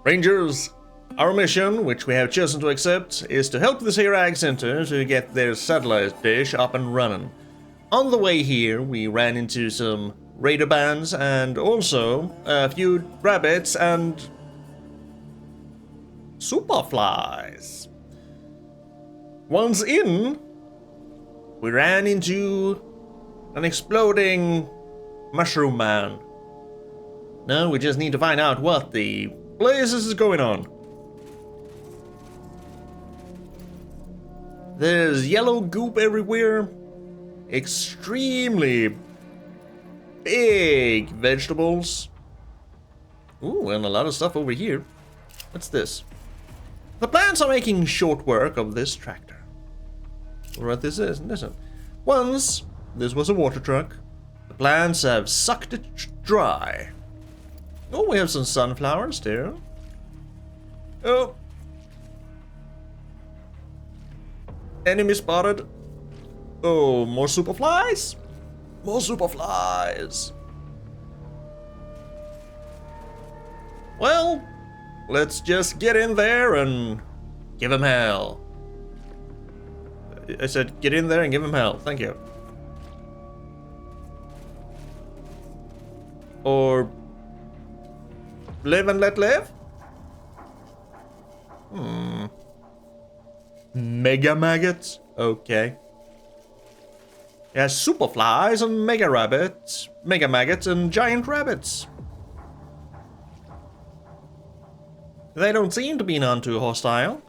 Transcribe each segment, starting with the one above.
Rangers, our mission, which we have chosen to accept, is to help the Iraq Center to get their satellite dish up and running. On the way here, we ran into some raider bands and also a few rabbits and superflies. Once in, we ran into an exploding mushroom man. Now we just need to find out what the blazes is going on. There's yellow goop everywhere. Extremely big vegetables. Ooh, and a lot of stuff over here. What's this? The plants are making short work of this tractor. What this is, listen. Once, this was a water truck. The plants have sucked it dry. Oh, we have some sunflowers there. Oh. Enemy spotted. Oh, more superflies? More superflies. Well, let's just get in there and give him hell. I said get in there and give him hell. Thank you. Or live and let live? Mega maggots? Okay. Yeah, superflies and mega rabbits, mega maggots and giant rabbits. They don't seem to be none too hostile.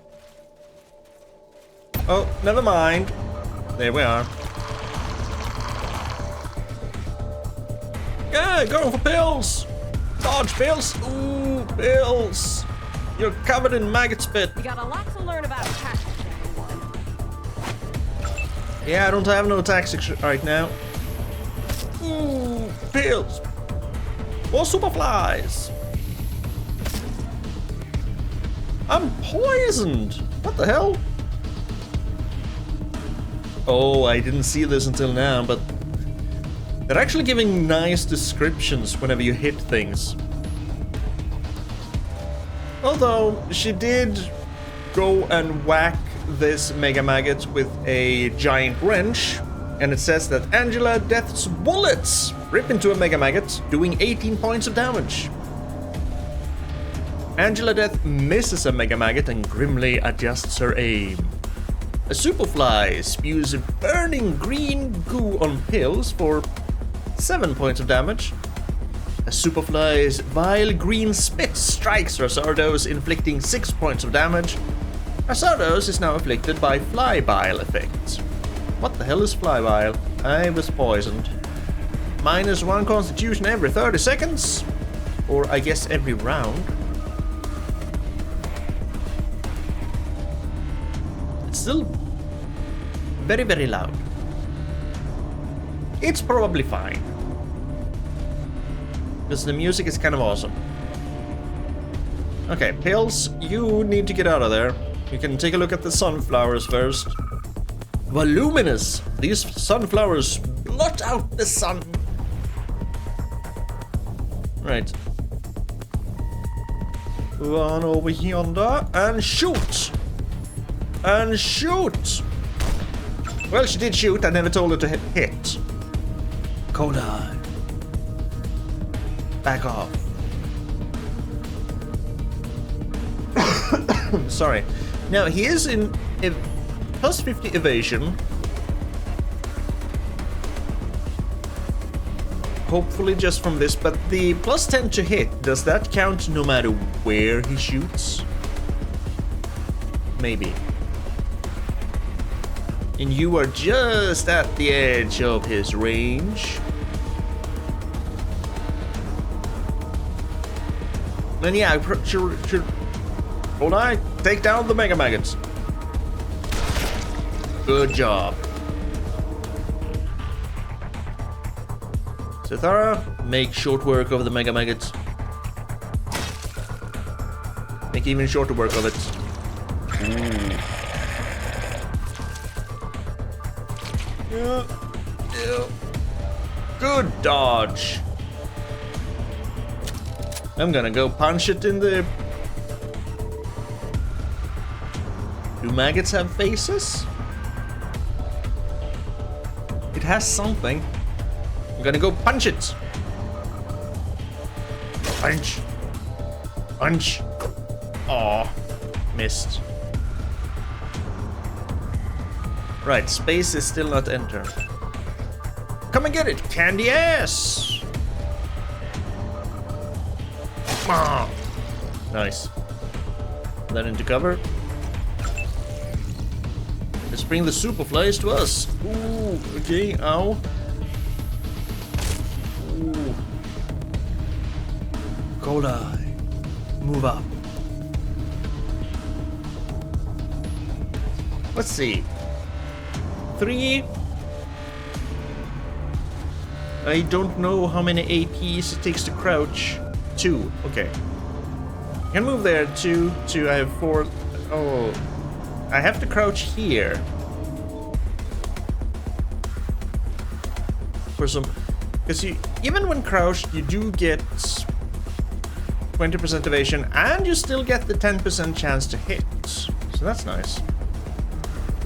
Oh, never mind. There we are. Yeah, going for pills. Dodge pills. Ooh, pills. You're covered in maggot spit. You got a lot to learn about tactics, everyone. Yeah, I don't have no tactics right now. Ooh, pills. More superflies. I'm poisoned. What the hell? Oh, I didn't see this until now, but they're actually giving nice descriptions whenever you hit things. Although, she did go and whack this mega maggot with a giant wrench, and it says that Angela Death's bullets rip into a mega maggot, doing 18 points of damage. Angela Death misses a mega maggot and grimly adjusts her aim. A superfly spews burning green goo on pills for 7 points of damage. A superfly's vile green spit strikes Razardos, inflicting 6 points of damage. Razardos is now afflicted by fly bile effects. What the hell is fly bile? I was poisoned. -1 constitution every 30 seconds? Or I guess every round. It's still very, very loud. It's probably fine. Because the music is kind of awesome. Okay, pills, you need to get out of there. You can take a look at the sunflowers first. Voluminous! These sunflowers blot out the sun. Right. Run over yonder and shoot! And shoot! Well, she did shoot. I never told her to hit. Cola. Back off. Sorry. Now, he is in plus 50 evasion. Hopefully just from this, but the plus 10 to hit, does that count no matter where he shoots? Maybe. And you are just at the edge of his range. And yeah, should hold on, take down the mega maggots. Good job. Sithara, make short work of the mega maggots. Make even shorter work of it. Yeah. Good dodge. I'm gonna go punch it in the Do maggots have faces? It has something. I'm gonna go punch it. Punch. Punch. Aw. Missed. Right, space is still not entered. Come and get it, candy ass! Ah. Nice. Then into cover. Let's bring the superflies to us. Ooh, okay, ow. Ooh. Cola. Move up. Let's see. 3. I don't know how many APs it takes to crouch. 2. Okay. I can move there. 2. 2. I have 4. Oh. I have to crouch here. For some. Because you, even when crouched, you do get 20% evasion, and you still get the 10% chance to hit. So that's nice.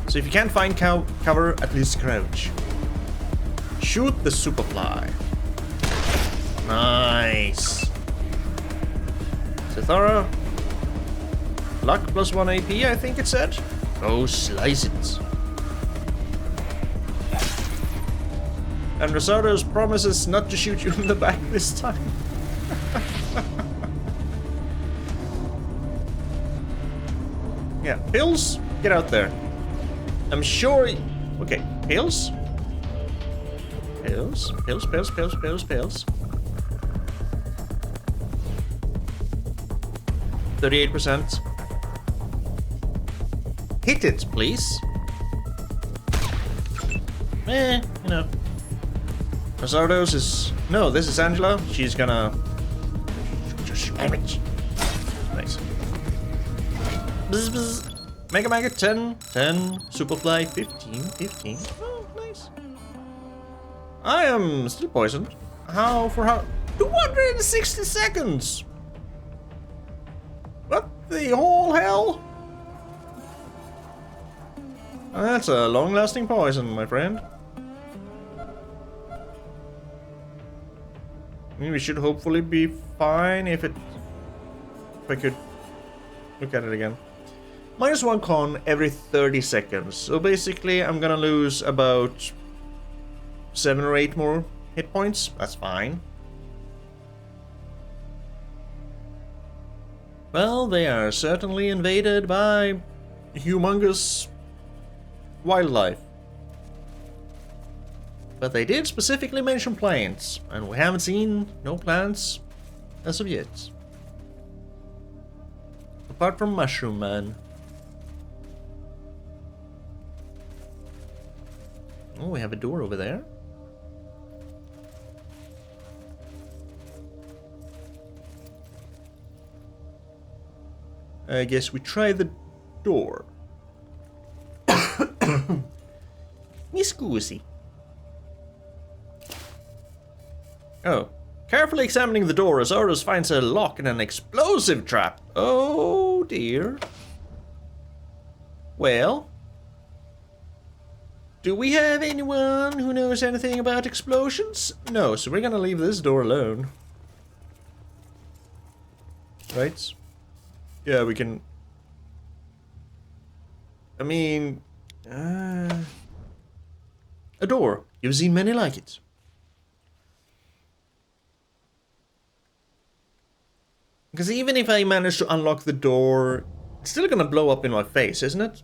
So if you can't find cover, at least crouch. Shoot the superfly. Nice. Zethara. Luck plus 1 AP, I think it said. Oh, slice it. And Razardos promises not to shoot you in the back this time. Yeah, pills, get out there. I'm sure. Okay, pills. Pills, pills, pills, pills, pills, pills. 38%. Hit it, please. You know. Razardos is... No, this is Angela. She's gonna... Damage. Nice. Bzz, bzz. Mega Maggot 10, 10. Superfly 15, 15. Oh, nice. I am still poisoned. How? 260 seconds! What the whole hell? That's a long-lasting poison, my friend. I mean, we should hopefully be fine if I could look at it again. -1 con every 30 seconds. So basically, I'm gonna lose about 7 or 8 more hit points. That's fine. Well, they are certainly invaded by humongous wildlife. But they did specifically mention plants, and we haven't seen no plants as of yet. Apart from Mushroom Man. Oh, we have a door over there. I guess we try the door. Mi scusi. Oh. Carefully examining the door, Razardos finds a lock and an explosive trap. Oh dear. Well. Do we have anyone who knows anything about explosions? No, so we're gonna leave this door alone. Right? Yeah, we can... I mean... a door. You've seen many like it. Because even if I manage to unlock the door, it's still gonna blow up in my face, isn't it?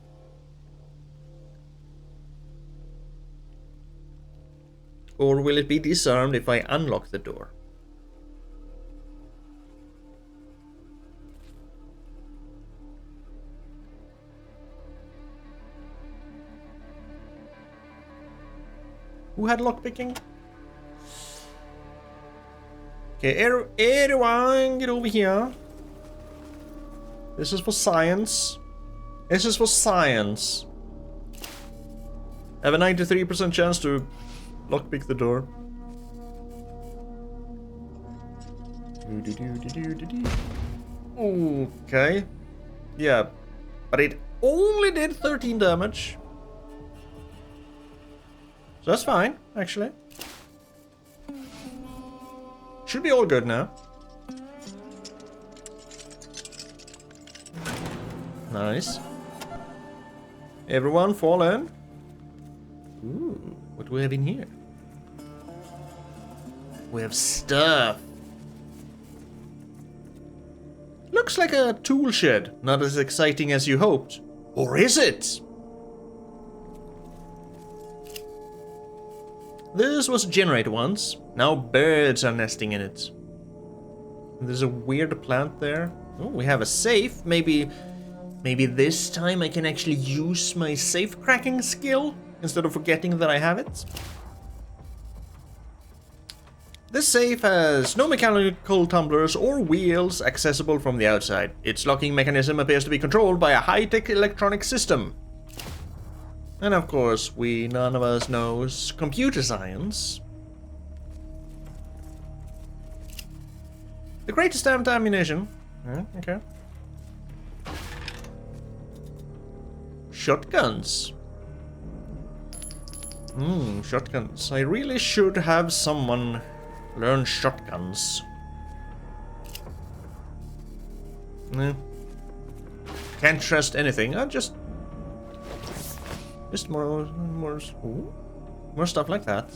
Or will it be disarmed if I unlock the door? Who had lockpicking? Okay, everyone, get over here. This is for science. This is for science. I have a 93% chance to lockpick the door. Okay. Yeah, but only did 13 damage. So that's fine, actually. Should be all good now. Nice. Everyone fall in. Ooh, what do we have in here? We have stuff. Looks like a tool shed. Not as exciting as you hoped. Or is it? This was a generator once. Now birds are nesting in it. There's a weird plant there. Oh, we have a safe. Maybe this time I can actually use my safe cracking skill instead of forgetting that I have it. This safe has no mechanical tumblers or wheels accessible from the outside. Its locking mechanism appears to be controlled by a high-tech electronic system. And of course, none of us knows computer science. The greatest damned ammunition. Okay. Shotguns. Shotguns. I really should have someone learn shotguns. Can't trust anything. Just more stuff like that.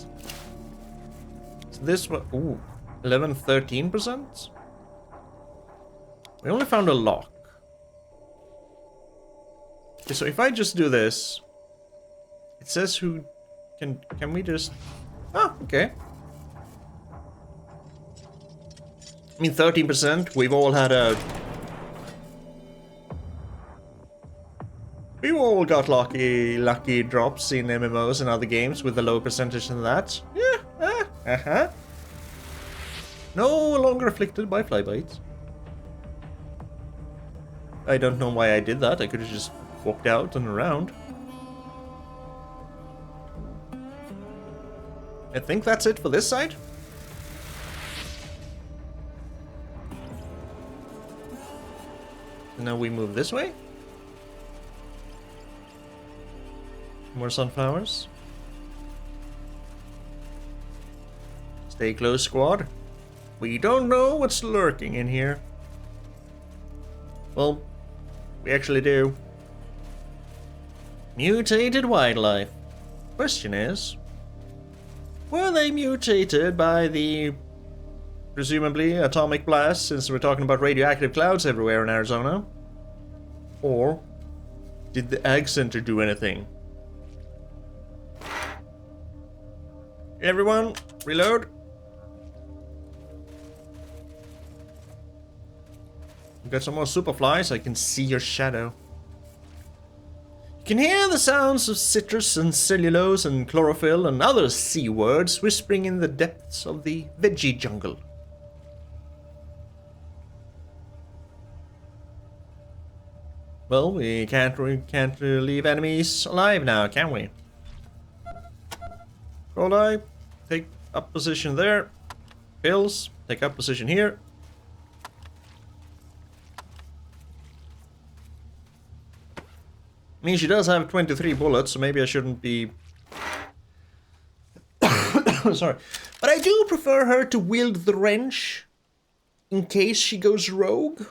So this one, 13%. We only found a lock. Okay, so if I just do this, it says who can we just... Oh, okay. I mean, 13%, we've all had a... We've all got lucky drops in MMOs and other games with a low percentage than that. Yeah, No longer afflicted by flybites. I don't know why I did that, I could have just walked out and around. I think that's it for this side. Now we move this way. More sunflowers. Stay close, squad. We don't know what's lurking in here. Well, we actually do. Mutated wildlife. Question is, were they mutated by the presumably atomic blast, since we're talking about radioactive clouds everywhere in Arizona? Or did the Ag Center do anything? Everyone, reload. We've got some more superflies, I can see your shadow. You can hear the sounds of citrus and cellulose and chlorophyll and other C words whispering in the depths of the veggie jungle. Well, we can't leave enemies alive now, can we? Cold Eye, take up position there. Pills, take up position here. I mean, she does have 23 bullets, so maybe I shouldn't be... Sorry. But I do prefer her to wield the wrench in case she goes rogue.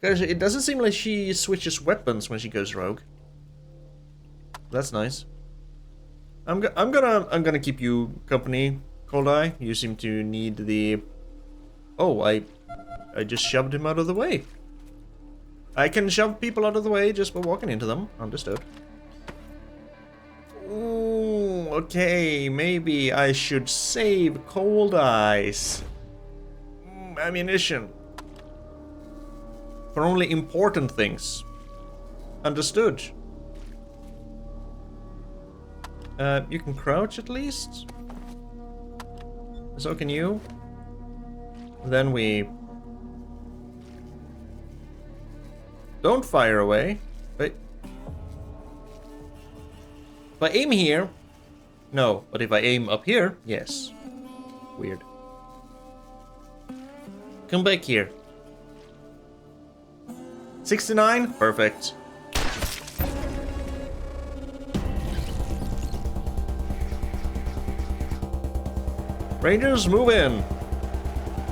Because it doesn't seem like she switches weapons when she goes rogue. That's nice. I'm gonna keep you company, Cold Eye. You seem to need the... Oh, I just shoved him out of the way. I can shove people out of the way just by walking into them. Understood. Ooh, okay, maybe I should save Cold Eyes. Ammunition. For only important things. Understood. You can crouch at least? So can you? Then we... Don't fire away. Wait. If I aim here... No, but if I aim up here, yes. Weird. Come back here. 69? Perfect. Rangers, move in.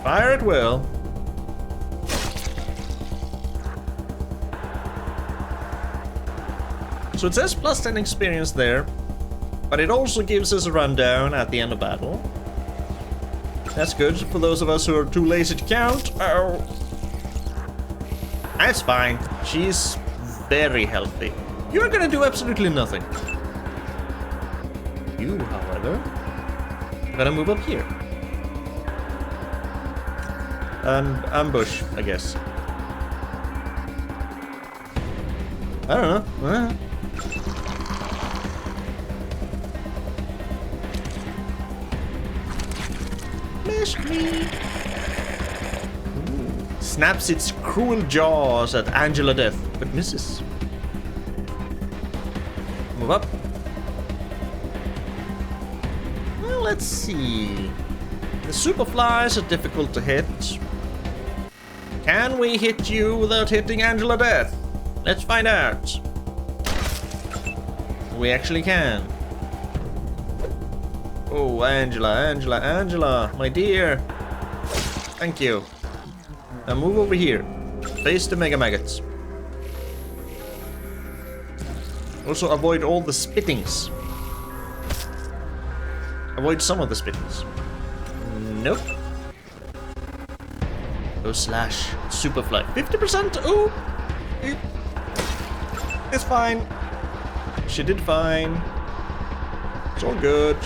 Fire at will. So it says plus 10 experience there, but it also gives us a rundown at the end of battle. That's good for those of us who are too lazy to count. Oh. That's fine. She's very healthy. You're gonna do absolutely nothing. You, however, are gonna move up here. And ambush, I guess. I don't know. Miss me. Ooh. Snaps its cruel jaws at Angela Death, but misses. Move up. Well, let's see. The superflies are difficult to hit. Can we hit you without hitting Angela Death? Let's find out. We actually can. Oh, Angela, my dear. Thank you. Now move over here. Face the mega maggots. Also avoid all the spittings. Avoid some of the spittings. Nope. Go slash superfly. 50%? Oh! It's fine. She did fine. It's all good.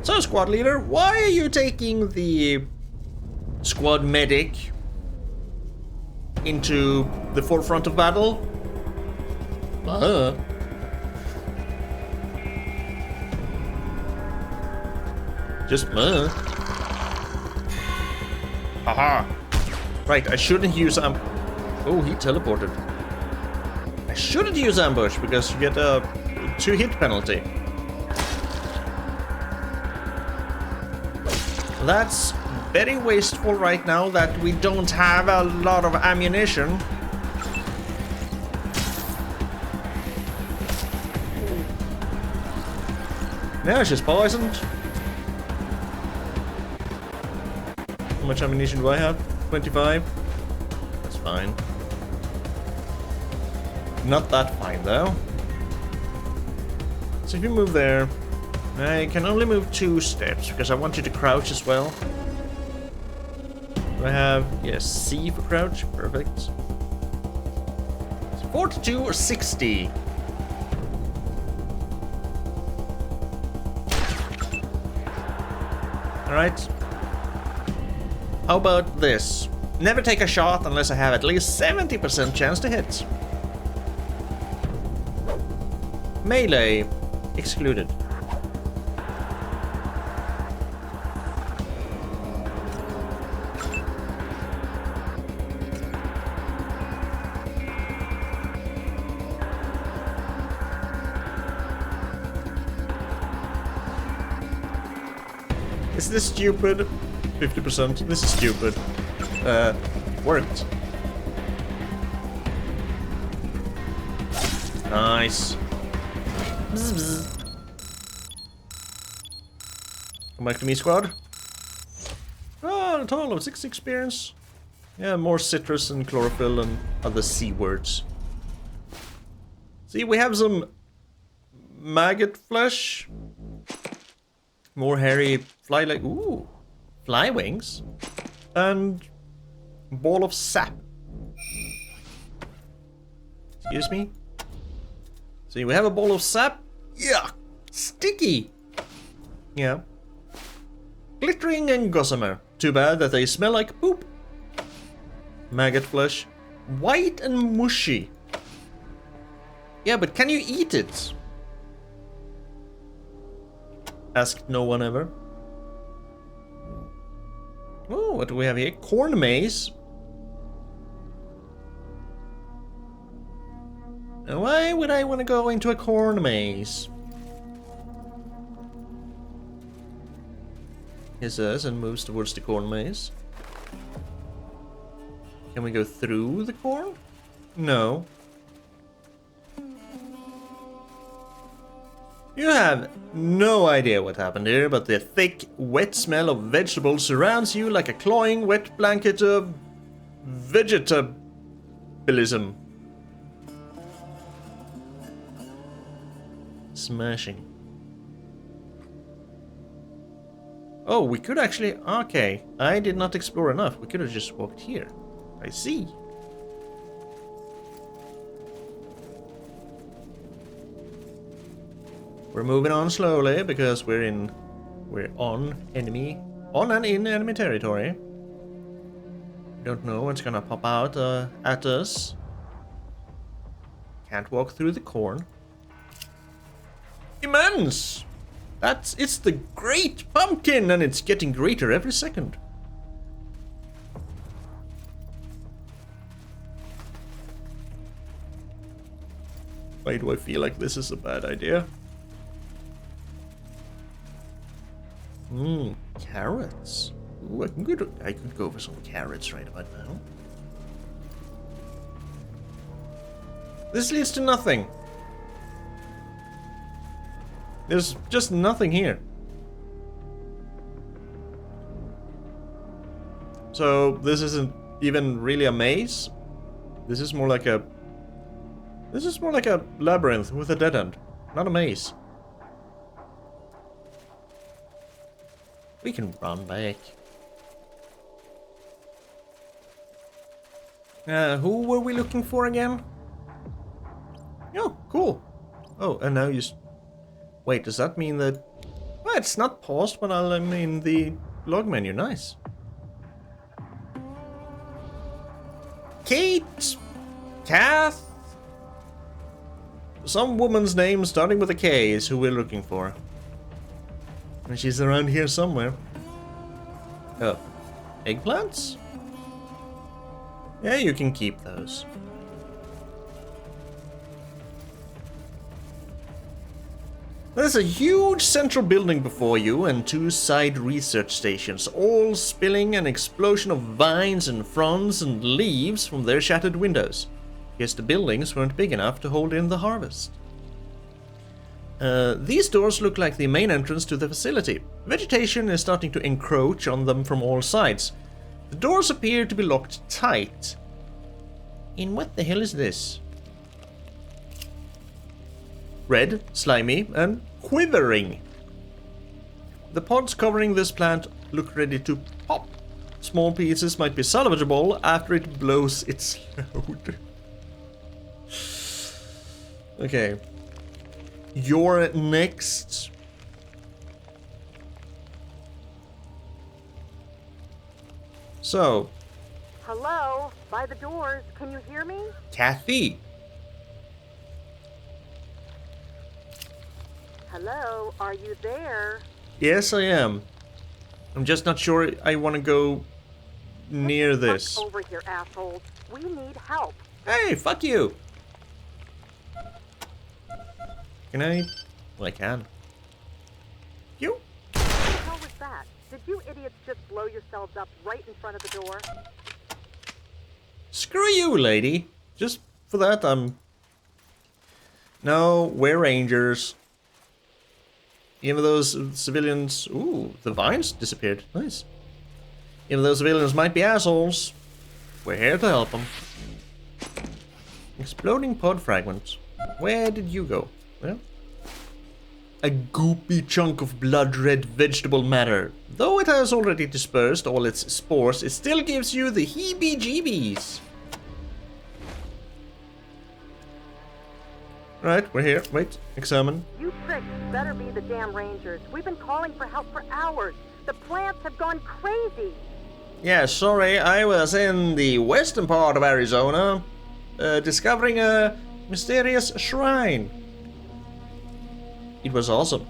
So, squad leader, why are you taking the squad medic into the forefront of battle? Just Haha. Right, I shouldn't use oh, he teleported. I shouldn't use ambush because you get a 2-hit penalty. That's very wasteful right now that we don't have a lot of ammunition. Now she's poisoned. How much ammunition do I have? 25? That's fine. Not that fine though. So if you move there, I can only move 2 steps because I want you to crouch as well. Do I have, yes, C for crouch? Perfect. So 42 or 60? Alright. How about this? Never take a shot unless I have at least 70% chance to hit. Melee excluded. Is this stupid? 50%. This is stupid. Worked. Nice. Bzz, bzz. Come back to me, squad. Oh, a total of 6 experience. Yeah, more citrus and chlorophyll and other C words. See, we have some maggot flesh. More hairy fly like ooh, fly wings, and ball of sap. Excuse me. See, we have a ball of sap. Yeah, sticky. Yeah. Glittering and gossamer. Too bad that they smell like poop. Maggot flesh. White and mushy. Yeah, but can you eat it? Asked no one ever. Oh, what do we have here? Corn maze. Now, why would I want to go into a corn maze? He says and moves towards the corn maze. Can we go through the corn? No. You have no idea what happened here, but the thick, wet smell of vegetables surrounds you like a cloying, wet blanket of vegetabilism. Smashing. Oh, we could actually... Okay, I did not explore enough. We could have just walked here. I see. We're moving on slowly because we're on and in enemy territory. Don't know what's gonna pop out at us. Can't walk through the corn. Immense! It's the Great Pumpkin, and it's getting greater every second. Why do I feel like this is a bad idea? Carrots. Ooh, I could go for some carrots right about now. This leads to nothing. There's just nothing here. So this isn't even really a maze. This is more like a labyrinth with a dead end, not a maze. We can run back. Who were we looking for again? Oh, cool. Oh, and now you... Wait, does that mean that... Well, it's not paused when I'm in the log menu. Nice. Kate... Kath... Some woman's name starting with a K is who we're looking for. And she's around here somewhere. Oh. Eggplants? Yeah, you can keep those. There's a huge central building before you and two side research stations, all spilling an explosion of vines and fronds and leaves from their shattered windows. Guess the buildings weren't big enough to hold in the harvest. These doors look like the main entrance to the facility. Vegetation is starting to encroach on them from all sides. The doors appear to be locked tight. And what the hell is this? Red, slimy, and quivering. The pods covering this plant look ready to pop. Small pieces might be salvageable after it blows its load. Okay. You're next. So. Hello? By the doors. Can you hear me? Kathy. Hello? Are you there? Yes, I am. I'm just not sure I want to go near this. Get over here, assholes. We need help. Hey, fuck you. Can I? Well, I can. You? What the hell was that? Did you idiots just blow yourselves up right in front of the door? Screw you, lady. Just for that, No, we're rangers. Even those civilians... Ooh, the vines disappeared. Nice. Even though civilians might be assholes, we're here to help them. Exploding pod fragments. Where did you go? Well, a goopy chunk of blood-red vegetable matter. Though it has already dispersed all its spores, it still gives you the heebie-jeebies. Right, we're here. Wait, examine. You pricks better be the damn rangers. We've been calling for help for hours. The plants have gone crazy. Yeah, sorry, I was in the western part of Arizona, discovering a mysterious shrine. It was awesome.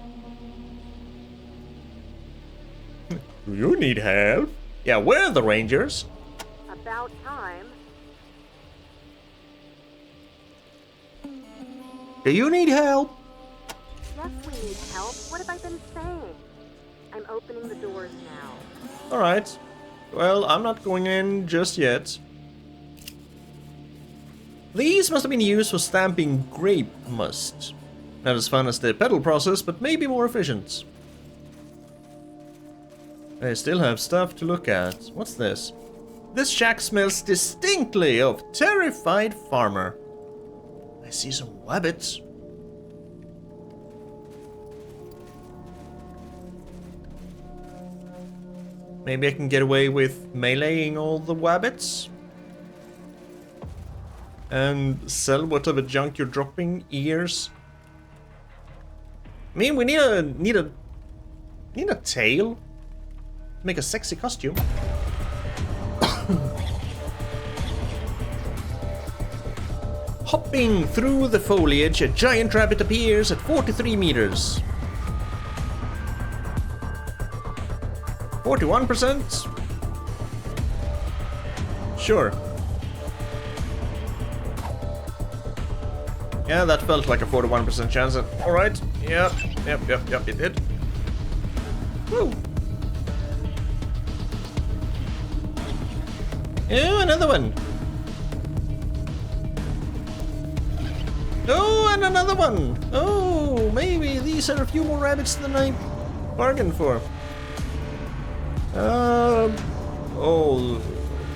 Do you need help? Yeah, we're the rangers. About time. Do you need help? Yes, we need help. What have I been saying? I'm opening the doors now. Alright. Well, I'm not going in just yet. These must have been used for stamping grape must. Not as fun as the pedal process, but maybe more efficient. I still have stuff to look at. What's this? This shack smells distinctly of terrified farmer. I see some wabbits. Maybe I can get away with meleeing all the wabbits? And sell whatever junk you're dropping, ears. I mean, we need a tail. Make a sexy costume. Hopping through the foliage, a giant rabbit appears at 43 meters. 41%? Sure. Yeah, that felt like a 41% chance. Alright. Yep, it did. Woo! Oh, another one. Oh, and another one. Oh, maybe these are a few more rabbits than I bargained for. Oh,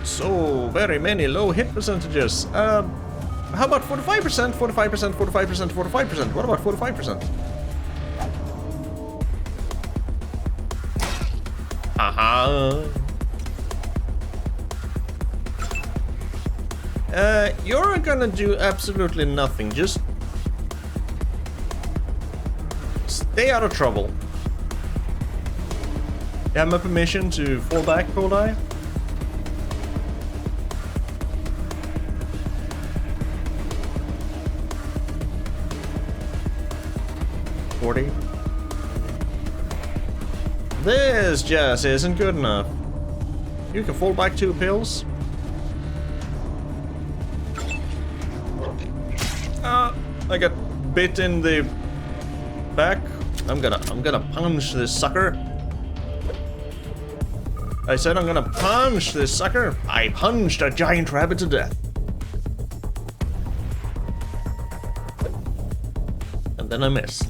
so very many low hit percentages. How about 45%, 45%, 45%, 45%? What about 45%? Haha. You're gonna do absolutely nothing. Just stay out of trouble. You have my permission to fall back, Cold Eye? $40. This just isn't good enough. You can fall back 2 pills. I got bit in the back. I'm gonna punch this sucker. I said I'm gonna punch this sucker. I punched a giant rabbit to death. And then I missed.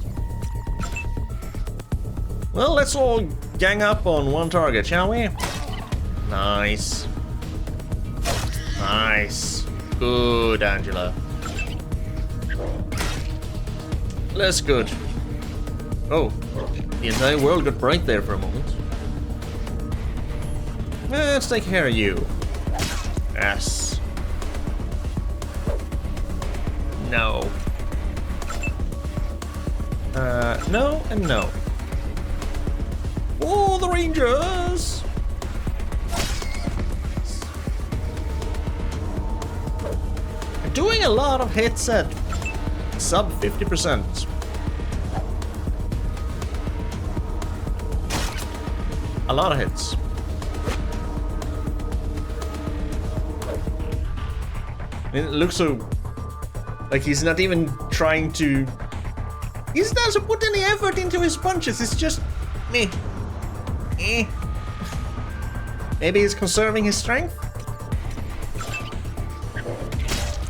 Well, let's all gang up on one target, shall we? Nice. Nice. Good, Angela. Less good. Oh, the entire world got bright there for a moment. Let's take care of you. Yes. No. No and no. Oh, the Rangers! They're doing a lot of hits at sub 50%. A lot of hits. It looks so like he's not even trying to. He doesn't put any effort into his punches. It's just meh. Eh. Maybe he's conserving his strength.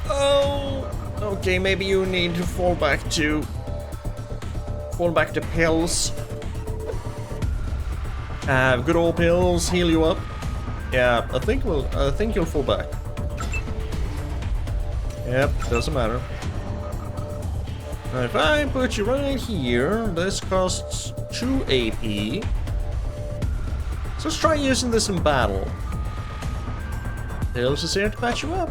Oh, okay. Maybe you need to fall back to pills. Good old pills heal you up. Yeah, I think you'll fall back. Yep, doesn't matter. Now if I put you right here, this costs 2 AP. So let's try using this in battle. Pills is here to patch you up.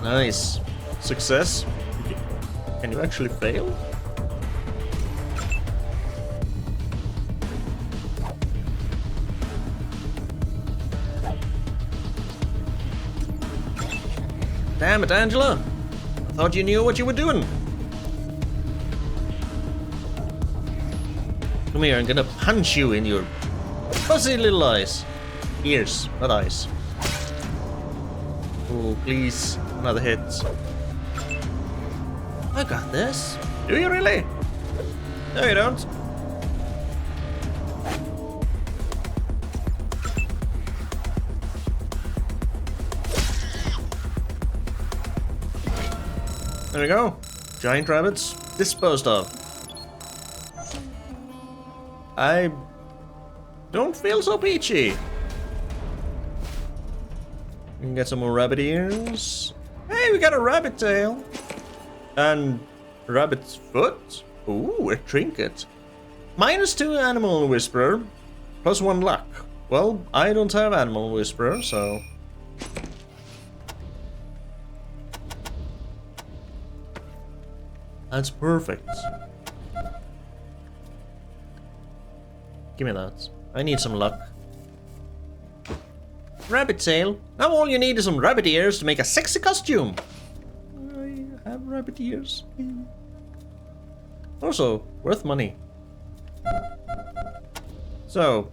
Nice. Success. Can you actually fail? Damn it, Angela! I thought you knew what you were doing. Come here, I'm gonna punch you in your fuzzy little eyes. Ears, not eyes. Oh, please, another hit. I got this. Do you really? No, you don't. There we go. Giant rabbits disposed of. I don't feel so peachy. We can get some more rabbit ears. Hey, we got a rabbit tail. And rabbit's foot. Ooh, a trinket. -2 animal whisperer. +1 luck. Well, I don't have animal whisperer, so... That's perfect. Give me that. I need some luck. Rabbit tail. Now all you need is some rabbit ears to make a sexy costume. I have rabbit ears. Also, worth money. So,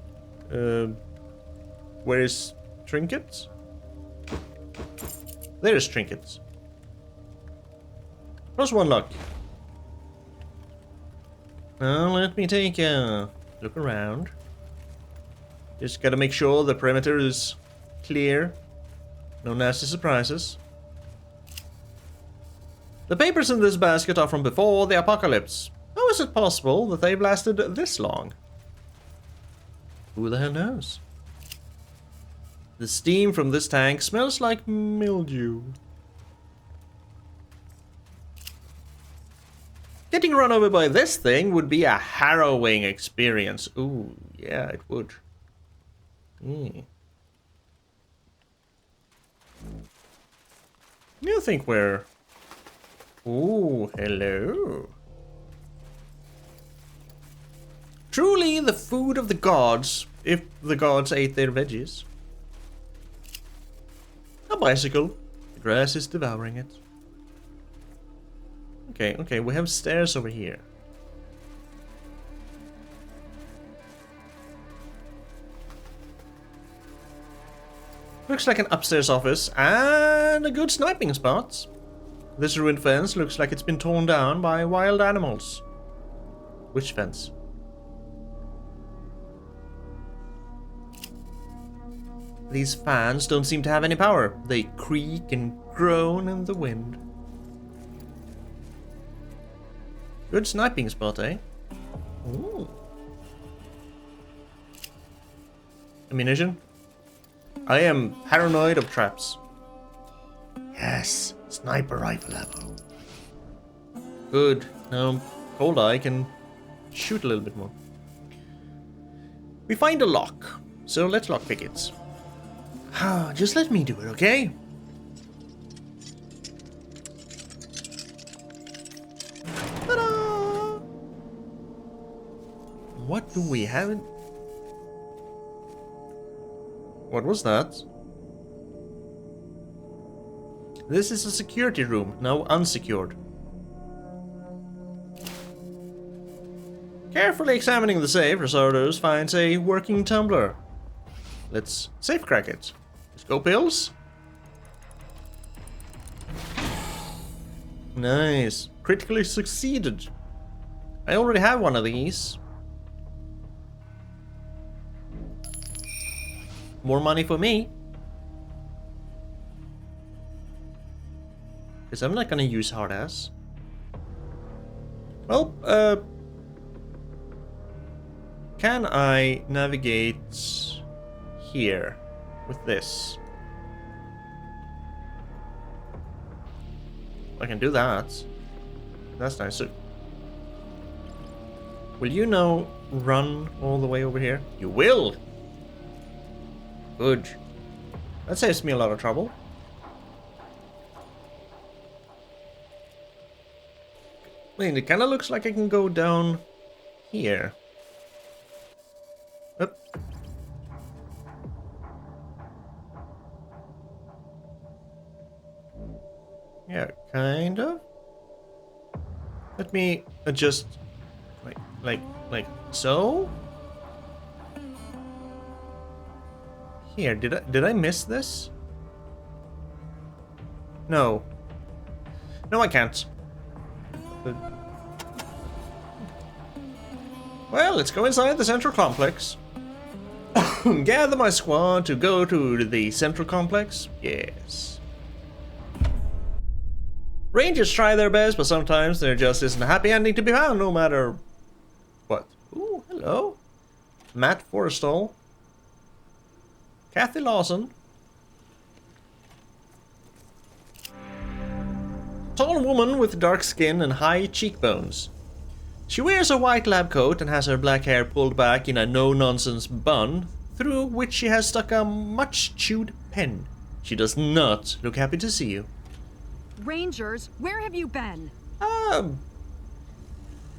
where is trinkets? There's trinkets. +1 luck. Now let me take a look around. Just gotta make sure the perimeter is clear. No nasty surprises. The papers in this basket are from before the apocalypse. How is it possible that they've lasted this long? Who the hell knows? The steam from this tank smells like mildew. Getting run over by this thing would be a harrowing experience. Ooh, yeah, it would. You think we're... Ooh, hello. Truly the food of the gods, if the gods ate their veggies. A bicycle. The grass is devouring it. Okay, we have stairs over here. Looks like an upstairs office and a good sniping spot. This ruined fence looks like it's been torn down by wild animals. Which fence? These fans don't seem to have any power. They creak and groan in the wind. Good sniping spot, eh? Ooh. Ammunition? I am paranoid of traps. Yes, sniper rifle ammo. Good. Now, Cold Eye can shoot a little bit more. We find a lock, so let's lockpick it. Just let me do it, okay? Ta-da! What do we have? What was that? This is a security room, now unsecured. Carefully examining the safe, Razardos finds a working tumbler. Let's safe crack it. Let's go, pills. Nice. Critically succeeded. I already have one of these. More money for me. Because I'm not gonna use hard ass. Well, can I navigate here with this? I can do that. That's nice. So, will you now run all the way over here? You will! Good. That saves me a lot of trouble. Wait, it kind of looks like I can go down here. Oop. Yeah, kind of. Let me adjust, like so. Here, did I miss this? No. No, I can't. Well, let's go inside the central complex. Gather my squad to go to the central complex. Yes. Rangers try their best, but sometimes there just isn't a happy ending to be found, no matter what. Ooh, hello. Matt Forrestal. Kathy Lawson. Tall woman with dark skin and high cheekbones. She wears a white lab coat and has her black hair pulled back in a no-nonsense bun, through which she has stuck a much-chewed pen. She does not look happy to see you. Rangers, where have you been?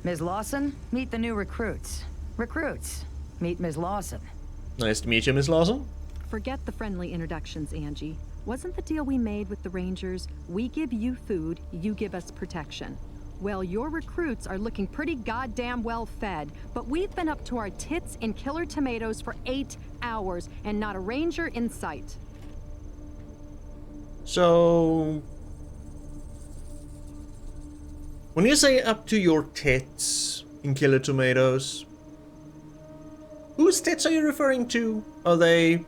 Ms. Lawson, meet the new recruits. Recruits, meet Ms. Lawson. Nice to meet you, Ms. Lawson. Forget the friendly introductions, Angie. Wasn't the deal we made with the Rangers, we give you food, you give us protection? Well, your recruits are looking pretty goddamn well fed, but we've been up to our tits in killer tomatoes for 8 hours, and not a Ranger in sight. So... when you say up to your tits in killer tomatoes, whose tits are you referring to? Are they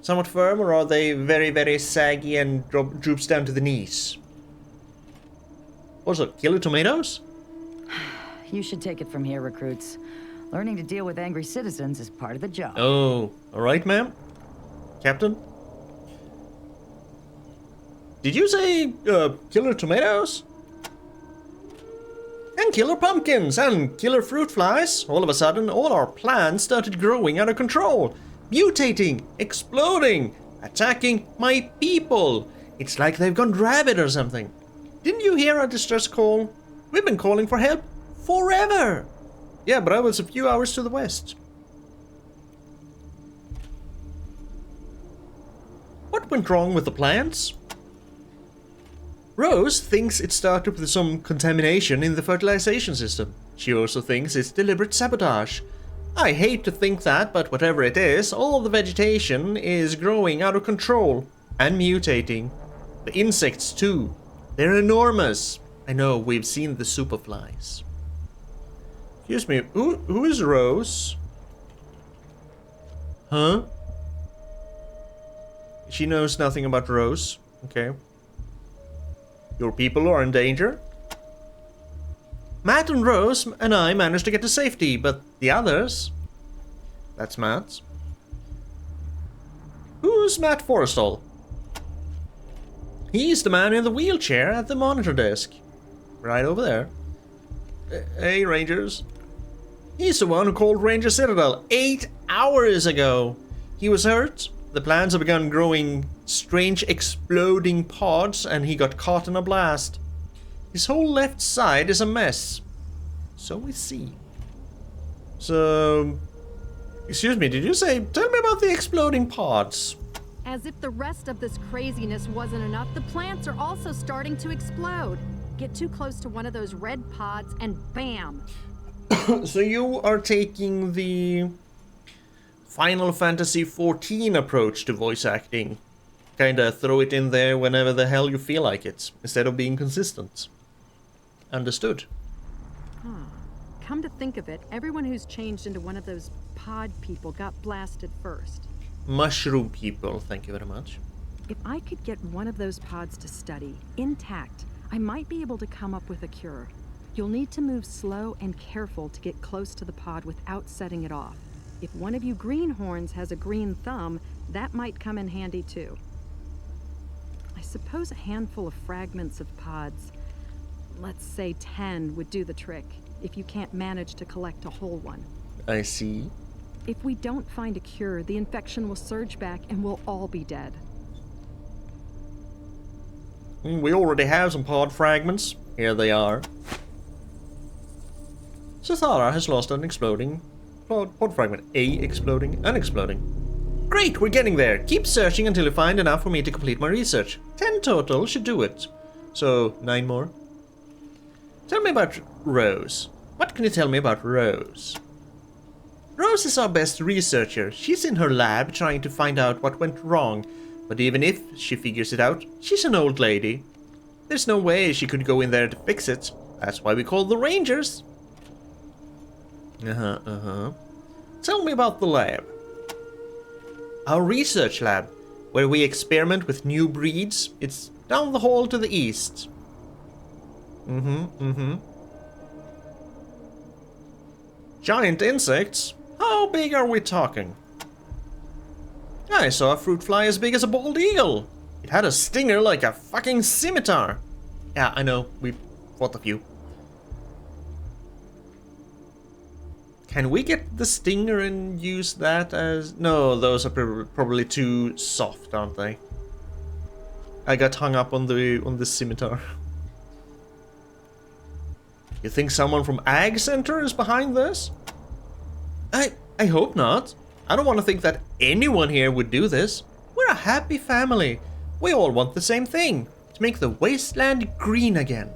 somewhat firm, or are they very, very saggy and droops down to the knees? Also, killer tomatoes? You should take it from here, recruits. Learning to deal with angry citizens is part of the job. Oh, alright, ma'am. Captain? Did you say, killer tomatoes? And killer pumpkins, and killer fruit flies. All of a sudden, all our plants started growing out of control. Mutating, exploding, attacking my people. It's like they've gone rabid or something. Didn't you hear our distress call? We've been calling for help forever. Yeah, but I was a few hours to the west. What went wrong with the plants? Rose thinks it started with some contamination in the fertilization system. She also thinks it's deliberate sabotage. I hate to think that, but whatever it is, all the vegetation is growing out of control and mutating. The insects too. They're enormous. I know, we've seen the superflies. Excuse me, who is Rose? Huh? She knows nothing about Rose. Okay. Your people are in danger? Matt and Rose and I managed to get to safety, but the others... That's Matt. Who's Matt Forrestal? He's the man in the wheelchair at the monitor desk. Right over there. Hey, Rangers. He's the one who called Ranger Citadel 8 hours ago. He was hurt. The plants have begun growing strange exploding pods, and he got caught in a blast. His whole left side is a mess. So we see. So... excuse me, did you say... tell me about the exploding pods. As if the rest of this craziness wasn't enough, the plants are also starting to explode. Get too close to one of those red pods and bam! So you are taking the Final Fantasy XIV approach to voice acting. Kinda throw it in there whenever the hell you feel like it, instead of being consistent. Understood. Come to think of it, everyone who's changed into one of those pod people got blasted first. Mushroom people, thank you very much. If I could get one of those pods to study, intact, I might be able to come up with a cure. You'll need to move slow and careful to get close to the pod without setting it off. If one of you greenhorns has a green thumb, that might come in handy too. I suppose a handful of fragments of pods, let's say 10, would do the trick, if you can't manage to collect a whole one. I see. If we don't find a cure, the infection will surge back and we'll all be dead. We already have some pod fragments. Here they are. Zathara has lost an exploding pod fragment. Exploding, unexploding. Great, we're getting there. Keep searching until you find enough for me to complete my research. 10 total should do it. So, 9 more. Tell me about Rose. What can you tell me about Rose? Rose is our best researcher. She's in her lab trying to find out what went wrong. But even if she figures it out, she's an old lady. There's no way she could go in there to fix it. That's why we call the Rangers. Tell me about the lab. Our research lab. where we experiment with new breeds. It's down the hall to the east. Giant insects? How big are we talking? I saw a fruit fly as big as a bald eagle. It had a stinger like a fucking scimitar. Yeah, I know, we fought a few. Can we get the stinger and use that as... No, those are probably too soft, aren't they? I got hung up on the scimitar. You think someone from Ag Center is behind this? I hope not. I don't want to think that anyone here would do this. We're a happy family. We all want the same thing. To make the wasteland green again.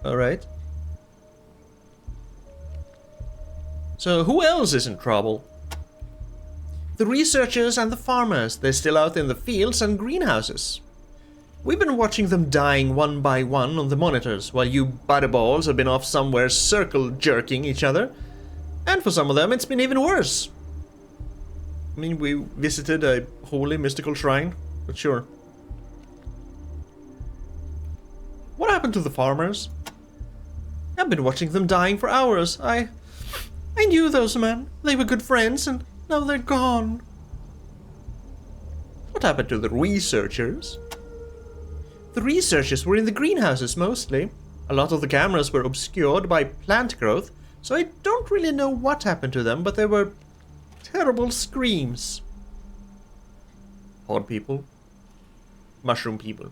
Alright. So who else is in trouble? The researchers and the farmers. They're still out in the fields and greenhouses. We've been watching them dying one by one on the monitors, while you butterballs have been off somewhere circle jerking each other. And for some of them, it's been even worse. I mean, we visited a holy mystical shrine, but sure. What happened to the farmers? I've been watching them dying for hours. I knew those men. They were good friends, and now they're gone. What happened to the researchers? The researchers were in the greenhouses mostly. A lot of the cameras were obscured by plant growth, so I don't really know what happened to them, but there were terrible screams. Pod people. Mushroom people.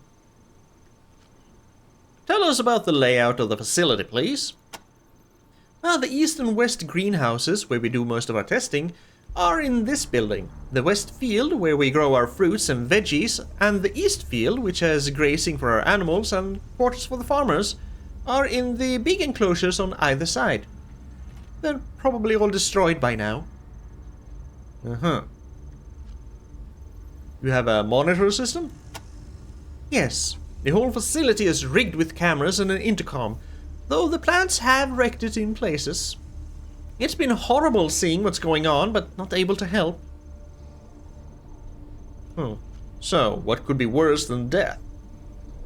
Tell us about the layout of the facility, please. Well, the east and west greenhouses, where we do most of our testing, are in this building. The west field, where we grow our fruits and veggies, and the east field, which has grazing for our animals and quarters for the farmers, are in the big enclosures on either side. They're probably all destroyed by now. You have a monitor system? Yes. The whole facility is rigged with cameras and an intercom, though the plants have wrecked it in places. It's been horrible seeing what's going on, but not able to help. So, what could be worse than death?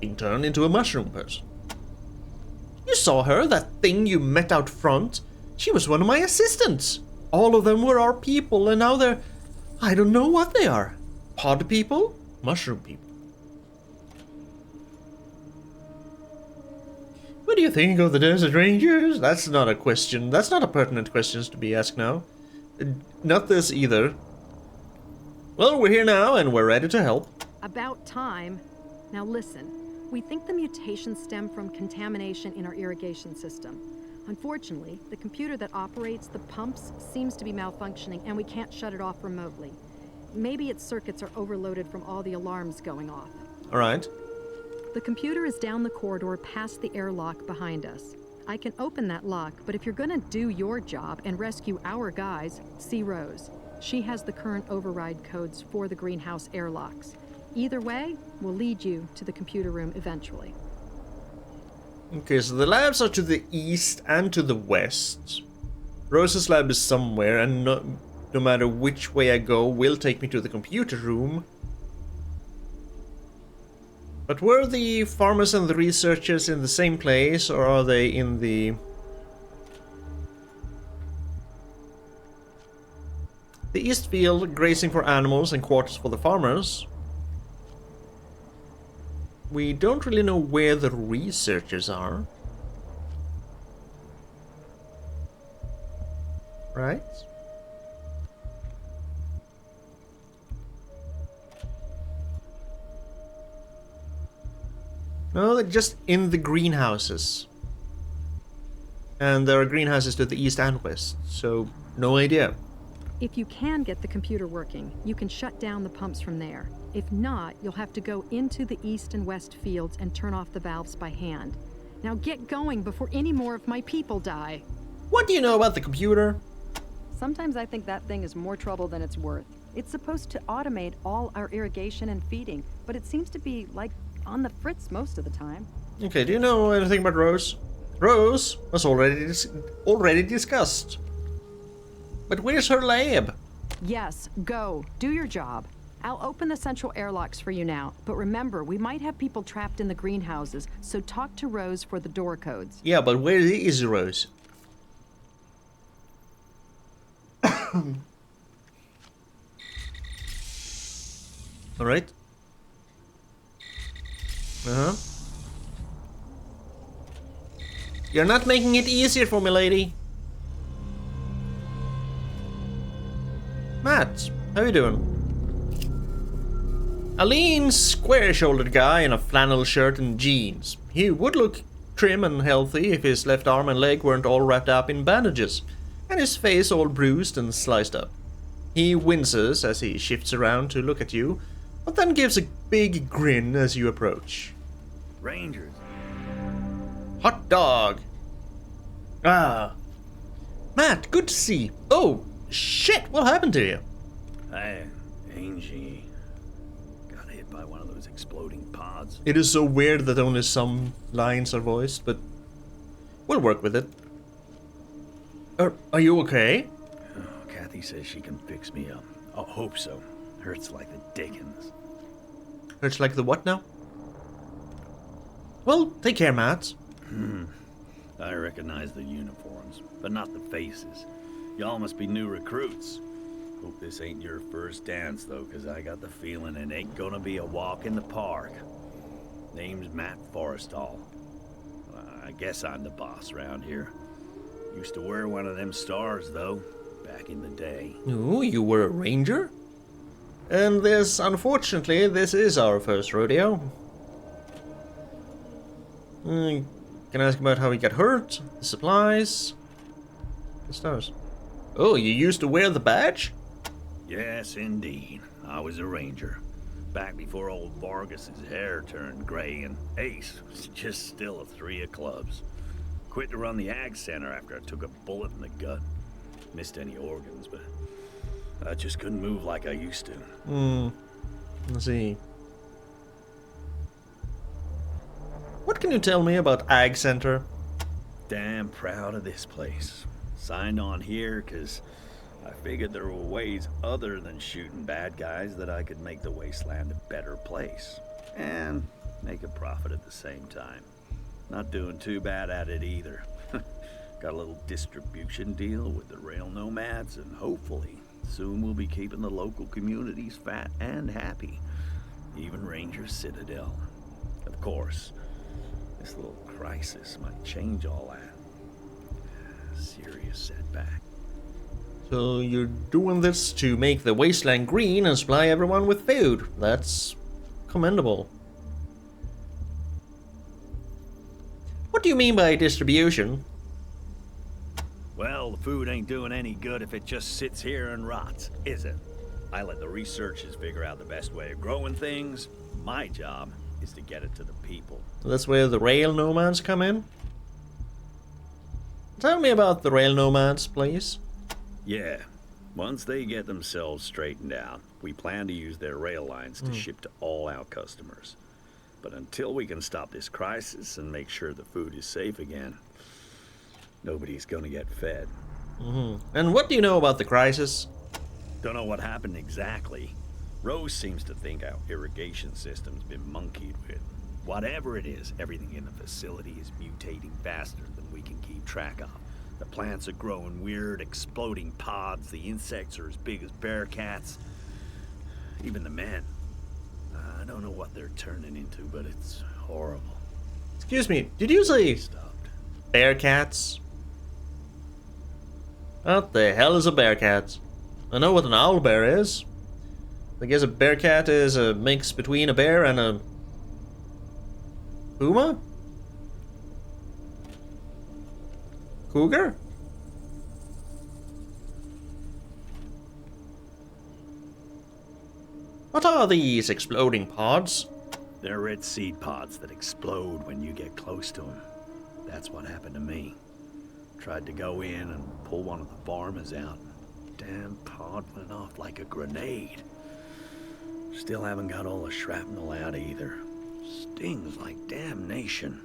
Being turned into a mushroom person. You saw her, that thing you met out front? She was one of my assistants. All of them were our people, and now they're... I don't know what they are. Pod people? Mushroom people. What do you think of the Desert Rangers? That's not a question. That's not a pertinent question to be asked now. Not this either. Well, we're here now, and we're ready to help. About time. Now listen, we think the mutations stem from contamination in our irrigation system. Unfortunately, the computer that operates the pumps seems to be malfunctioning, and we can't shut it off remotely. Maybe its circuits are overloaded from all the alarms going off. All right. The computer is down the corridor past the airlock behind us. I can open that lock, but if you're gonna do your job and rescue our guys, see Rose. She has the current override codes for the greenhouse airlocks. Either way, we'll lead you to the computer room eventually. Okay, so the labs are to the east and to the west. Rose's lab is somewhere, and no matter which way I go will take me to the computer room. But were the farmers and the researchers in the same place, or are they in the... The east field, grazing for animals and quarters for the farmers? We don't really know where the researchers are. Right? No, they're just in the greenhouses. And there are greenhouses to the east and west, so no idea. If you can get the computer working, you can shut down the pumps from there. If not, you'll have to go into the east and west fields and turn off the valves by hand. Now get going before any more of my people die. What do you know about the computer? Sometimes I think that thing is more trouble than it's worth. It's supposed to automate all our irrigation and feeding, but it seems to be, like, on the fritz most of the time. Okay, do you know anything about Rose? Rose was already discussed. But where's her lab? Yes, go. Do your job. I'll open the central airlocks for you now, but remember, we might have people trapped in the greenhouses, so talk to Rose for the door codes. Yeah, but where is Rose? Alright. You're not making it easier for me, lady. Matt, how you doing? A lean, square-shouldered guy in a flannel shirt and jeans. He would look trim and healthy if his left arm and leg weren't all wrapped up in bandages, and his face all bruised and sliced up. He winces as he shifts around to look at you, but then gives a big grin as you approach. Rangers. Hot dog. Ah. Matt, good to see. Oh, shit, what happened to you? Angie got hit by one of those exploding pods. It is so weird that only some lines are voiced, but we'll work with it. Are you okay? Oh, Kathy says she can fix me up. I hope so. Hurts like the dickens. Hurts like the what now? Well, take care, Matt. I recognize the uniforms, but not the faces. Y'all must be new recruits. Hope this ain't your first dance, though, because I got the feeling it ain't gonna be a walk in the park. Name's Matt Forrestal. I guess I'm the boss around here. Used to wear one of them stars, though, back in the day. Oh, you were a ranger? And unfortunately, this is our first rodeo. Can I ask about how he got hurt? The supplies? The stars. Oh, you used to wear the badge? Yes, indeed. I was a ranger. Back before old Vargas's hair turned gray and Ace was just still a 3 of clubs. Quit to run the ag center after I took a bullet in the gut. Missed any organs, but I just couldn't move like I used to. Let's see. What can you tell me about Ag Center? Damn proud of this place. Signed on here because I figured there were ways other than shooting bad guys that I could make the Wasteland a better place. And make a profit at the same time. Not doing too bad at it either. Got a little distribution deal with the rail nomads, and hopefully soon we'll be keeping the local communities fat and happy. Even Ranger Citadel. Of course, this little crisis might change all that. Serious setback. So you're doing this to make the wasteland green and supply everyone with food. That's commendable. What do you mean by distribution? Well, the food ain't doing any good if it just sits here and rots, is it? I let the researchers figure out the best way of growing things. My job is to get it to the people. That's where the rail nomads come in? Tell me about the rail nomads, please. Yeah. Once they get themselves straightened out, we plan to use their rail lines to ship to all our customers. But until we can stop this crisis and make sure the food is safe again, nobody's gonna get fed. And what do you know about the crisis? Don't know what happened exactly. Rose seems to think our irrigation system's been monkeyed with. Whatever it is, everything in the facility is mutating faster than we can keep track of. The plants are growing weird, exploding pods. The insects are as big as bear cats. Even the men. I don't know what they're turning into, but it's horrible. Excuse me, did you say Stopped. bear cats? What the hell is a bear cat? I know what an owl bear is. I guess a bear cat is a mix between a bear and a puma? Cougar? What are these exploding pods? They're red seed pods that explode when you get close to them. That's what happened to me. Tried to go in and pull one of the farmers out. Damn pod went off like a grenade. Still haven't got all the shrapnel out either. Stings like damnation.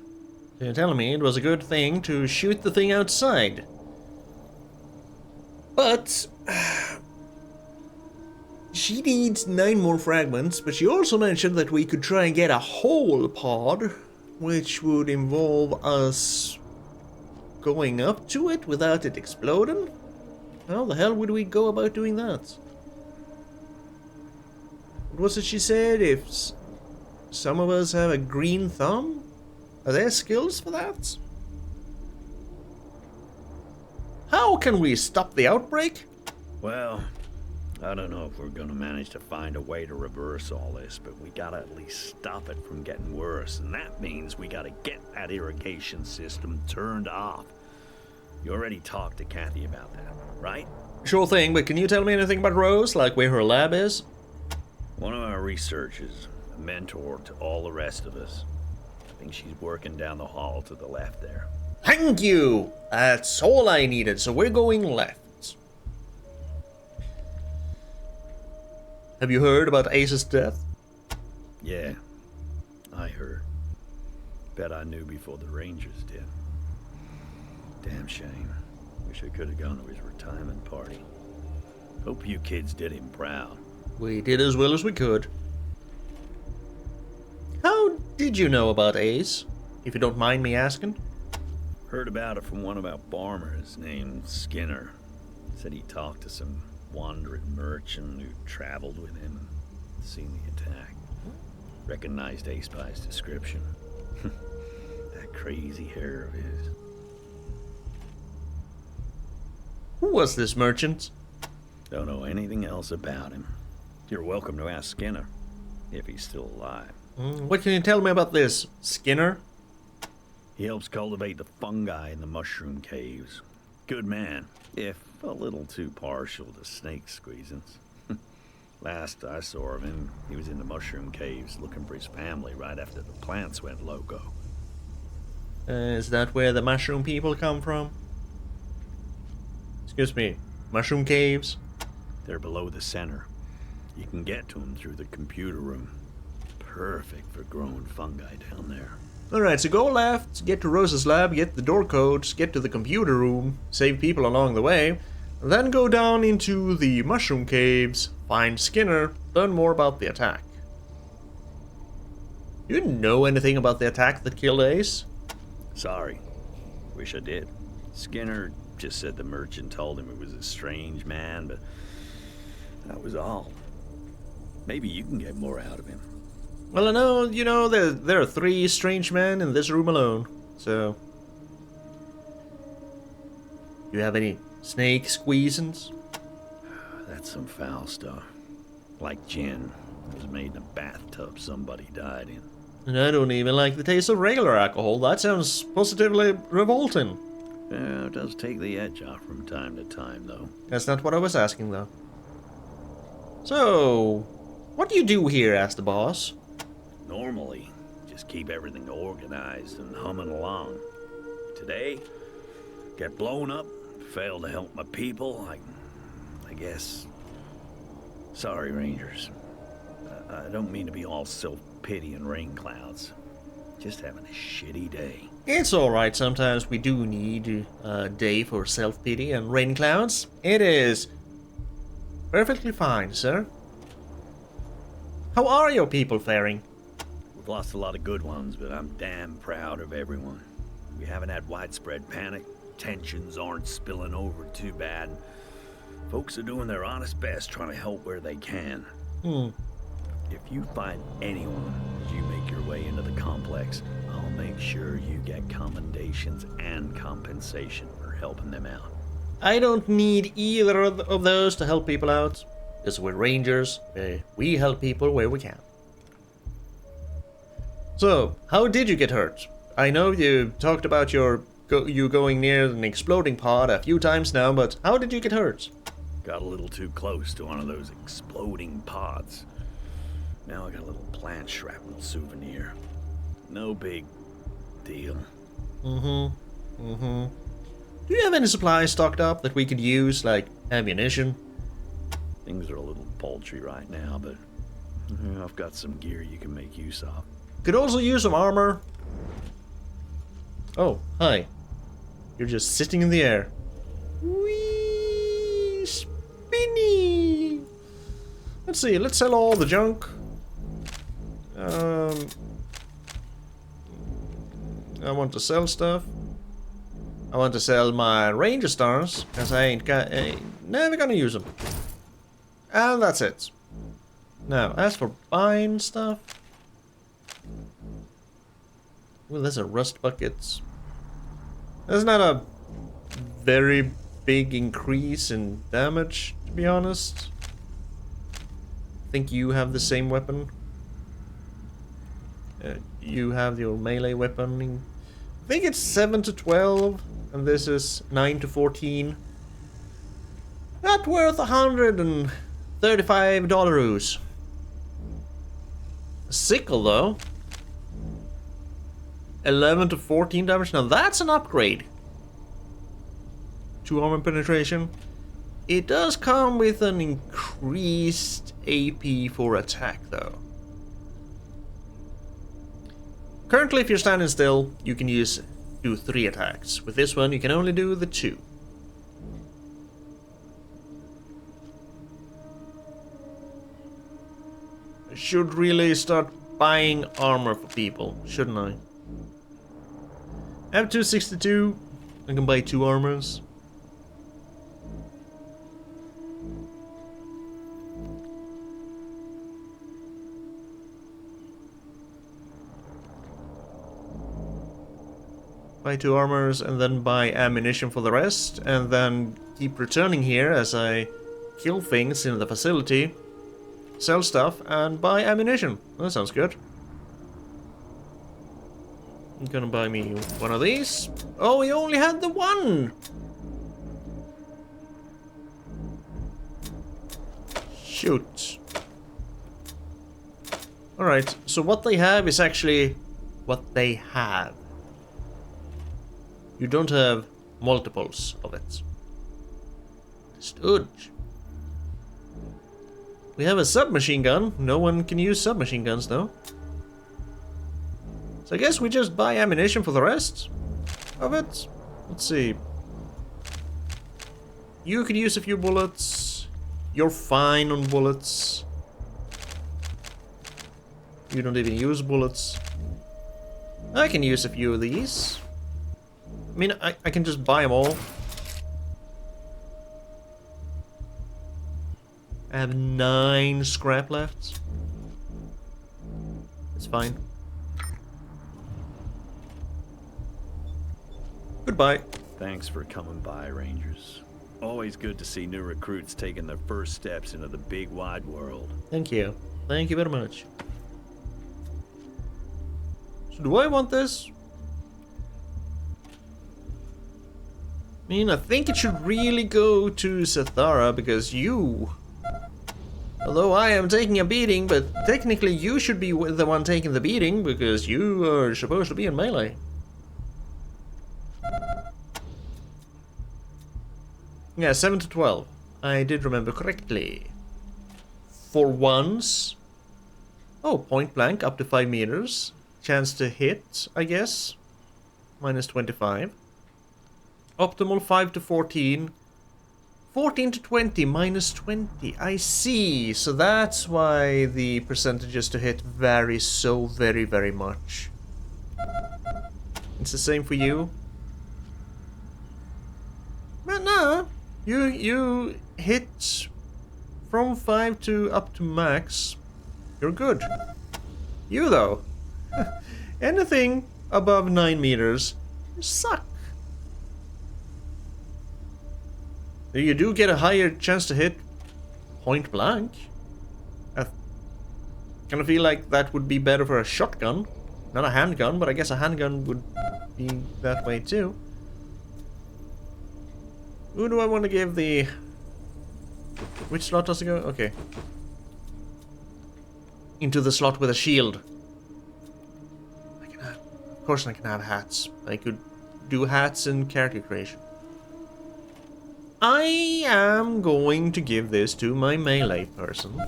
So you're telling me it was a good thing to shoot the thing outside. But She needs 9 more fragments, but she also mentioned that we could try and get a whole pod, which would involve us going up to it without it exploding. How the hell would we go about doing that? What was it she said? If some of us have a green thumb? Are there skills for that? How can we stop the outbreak? Well, I don't know if we're gonna manage to find a way to reverse all this, but we gotta at least stop it from getting worse, and that means we gotta get that irrigation system turned off. You already talked to Kathy about that, right? Sure thing, but can you tell me anything about Rose, like where her lab is? One of our researchers, a mentor to all the rest of us. I think she's working down the hall to the left there. Thank you! That's all I needed, so we're going left. Have you heard about Ace's death? Yeah, I heard. Bet I knew before the Rangers did. Damn shame. Wish I could have gone to his retirement party. Hope you kids did him proud. We did as well as we could. How did you know about Ace, if you don't mind me asking? Heard about it from one of our farmers named Skinner. Said he talked to some wandering merchant who traveled with him and seen the attack. Recognized Ace by his description. That crazy hair of his. Who was this merchant? Don't know anything else about him. You're welcome to ask Skinner, if he's still alive. What can you tell me about this, Skinner? He helps cultivate the fungi in the mushroom caves. Good man, if a little too partial to snake squeezings. Last I saw of him, he was in the mushroom caves looking for his family right after the plants went loco. Is that where the mushroom people come from? Excuse me, mushroom caves? They're below the center. You can get to them through the computer room. Perfect for growing fungi down there. Alright, so go left, get to Rose's lab, get the door codes, get to the computer room, save people along the way, then go down into the mushroom caves, find Skinner, learn more about the attack. You didn't know anything about the attack that killed Ace? Sorry. Wish I did. Skinner just said the merchant told him he was a strange man, but that was all. Maybe you can get more out of him. Well, I know, there are 3 strange men in this room alone, so... You have any snake squeezins? That's some foul stuff. Like gin. It was made in a bathtub somebody died in. And I don't even like the taste of regular alcohol. That sounds positively revolting. Yeah, it does take the edge off from time to time, though. That's not what I was asking, though. So, what do you do here? Asked the boss. Normally, just keep everything organized and humming along. Today, get blown up, fail to help my people, I guess. Sorry, Rangers. I don't mean to be all self-pity and rain clouds. Just having a shitty day. It's alright, sometimes we do need a day for self-pity and rain clouds. It is perfectly fine, sir. How are your people faring? We've lost a lot of good ones, but I'm damn proud of everyone. We haven't had widespread panic. Tensions aren't spilling over too bad. Folks are doing their honest best trying to help where they can. If you find anyone as you make your way into the complex, I'll make sure you get commendations and compensation for helping them out. I don't need either of those to help people out. Because we're rangers, we help people where we can. So, how did you get hurt? I know you talked about you going near an exploding pod a few times now, but how did you get hurt? Got a little too close to one of those exploding pods. Now I got a little plant shrapnel souvenir. No big deal. Do you have any supplies stocked up that we could use, like ammunition? Things are a little paltry right now, but I've got some gear you can make use of. Could also use some armor. Oh, hi. You're just sitting in the air. Whee! Spinny! Let's see, let's sell all the junk. I want to sell stuff. I want to sell my Ranger Stars, because I ain't never gonna use them. And that's it. Now, as for buying stuff... Well, there's a rust bucket. There's not a very big increase in damage, to be honest. I think you have the same weapon. You have your melee weapon. I think it's 7 to 12, and this is 9 to 14. Not worth $135. A sickle, though. 11 to 14 damage. Now that's an upgrade. 2 armor penetration. It does come with an increased AP for attack, though. Currently, if you're standing still, you can do 3 attacks. With this one, you can only do the 2. I should really start buying armor for people, shouldn't I? I have 262. I can buy 2 armors. Buy 2 armors and then buy ammunition for the rest, and then keep returning here as I kill things in the facility, sell stuff, and buy ammunition. That sounds good. I'm gonna buy me one of these. Oh, he only had the one! Shoot. Alright, so what they have is actually what they have. You don't have multiples of it. Understood. We have a submachine gun. No one can use submachine guns though. So I guess we just buy ammunition for the rest of it. Let's see. You could use a few bullets. You're fine on bullets. You don't even use bullets. I can use a few of these. I mean, I can just buy them all. I have 9 scrap left. It's fine. Goodbye. Thanks for coming by, Rangers. Always good to see new recruits taking their first steps into the big wide world. Thank you. Thank you very much. So do I want this? I mean, I think it should really go to Zathara, because you... Although I am taking a beating, but technically you should be the one taking the beating, because you are supposed to be in melee. Yeah, 7 to 12. I did remember correctly. For once... Oh, point blank, up to 5 meters. Chance to hit, I guess. Minus 25. Optimal 5 to 14. 14 to 20, minus 20. I see. So that's why the percentages to hit vary so very, very much. It's the same for you. But no, you hit from 5 to up to max. You're good. You though, anything above 9 meters, you suck. You do get a higher chance to hit point blank. I kind of feel like that would be better for a shotgun, not a handgun, but I guess a handgun would be that way too. Who do I want to give the... Which slot does it go? Okay. Into the slot with a shield. I can have... Of course I can have hats. I could do hats and character creation. I am going to give this to my melee person.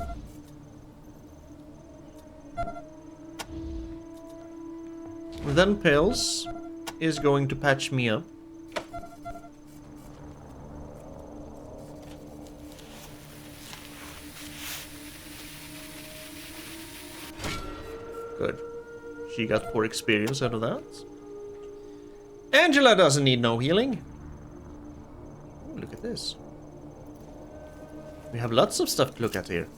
Then Pills is going to patch me up. Good. She got 4 experience out of that. Angela doesn't need no healing. Ooh, look at this. We have lots of stuff to look at here.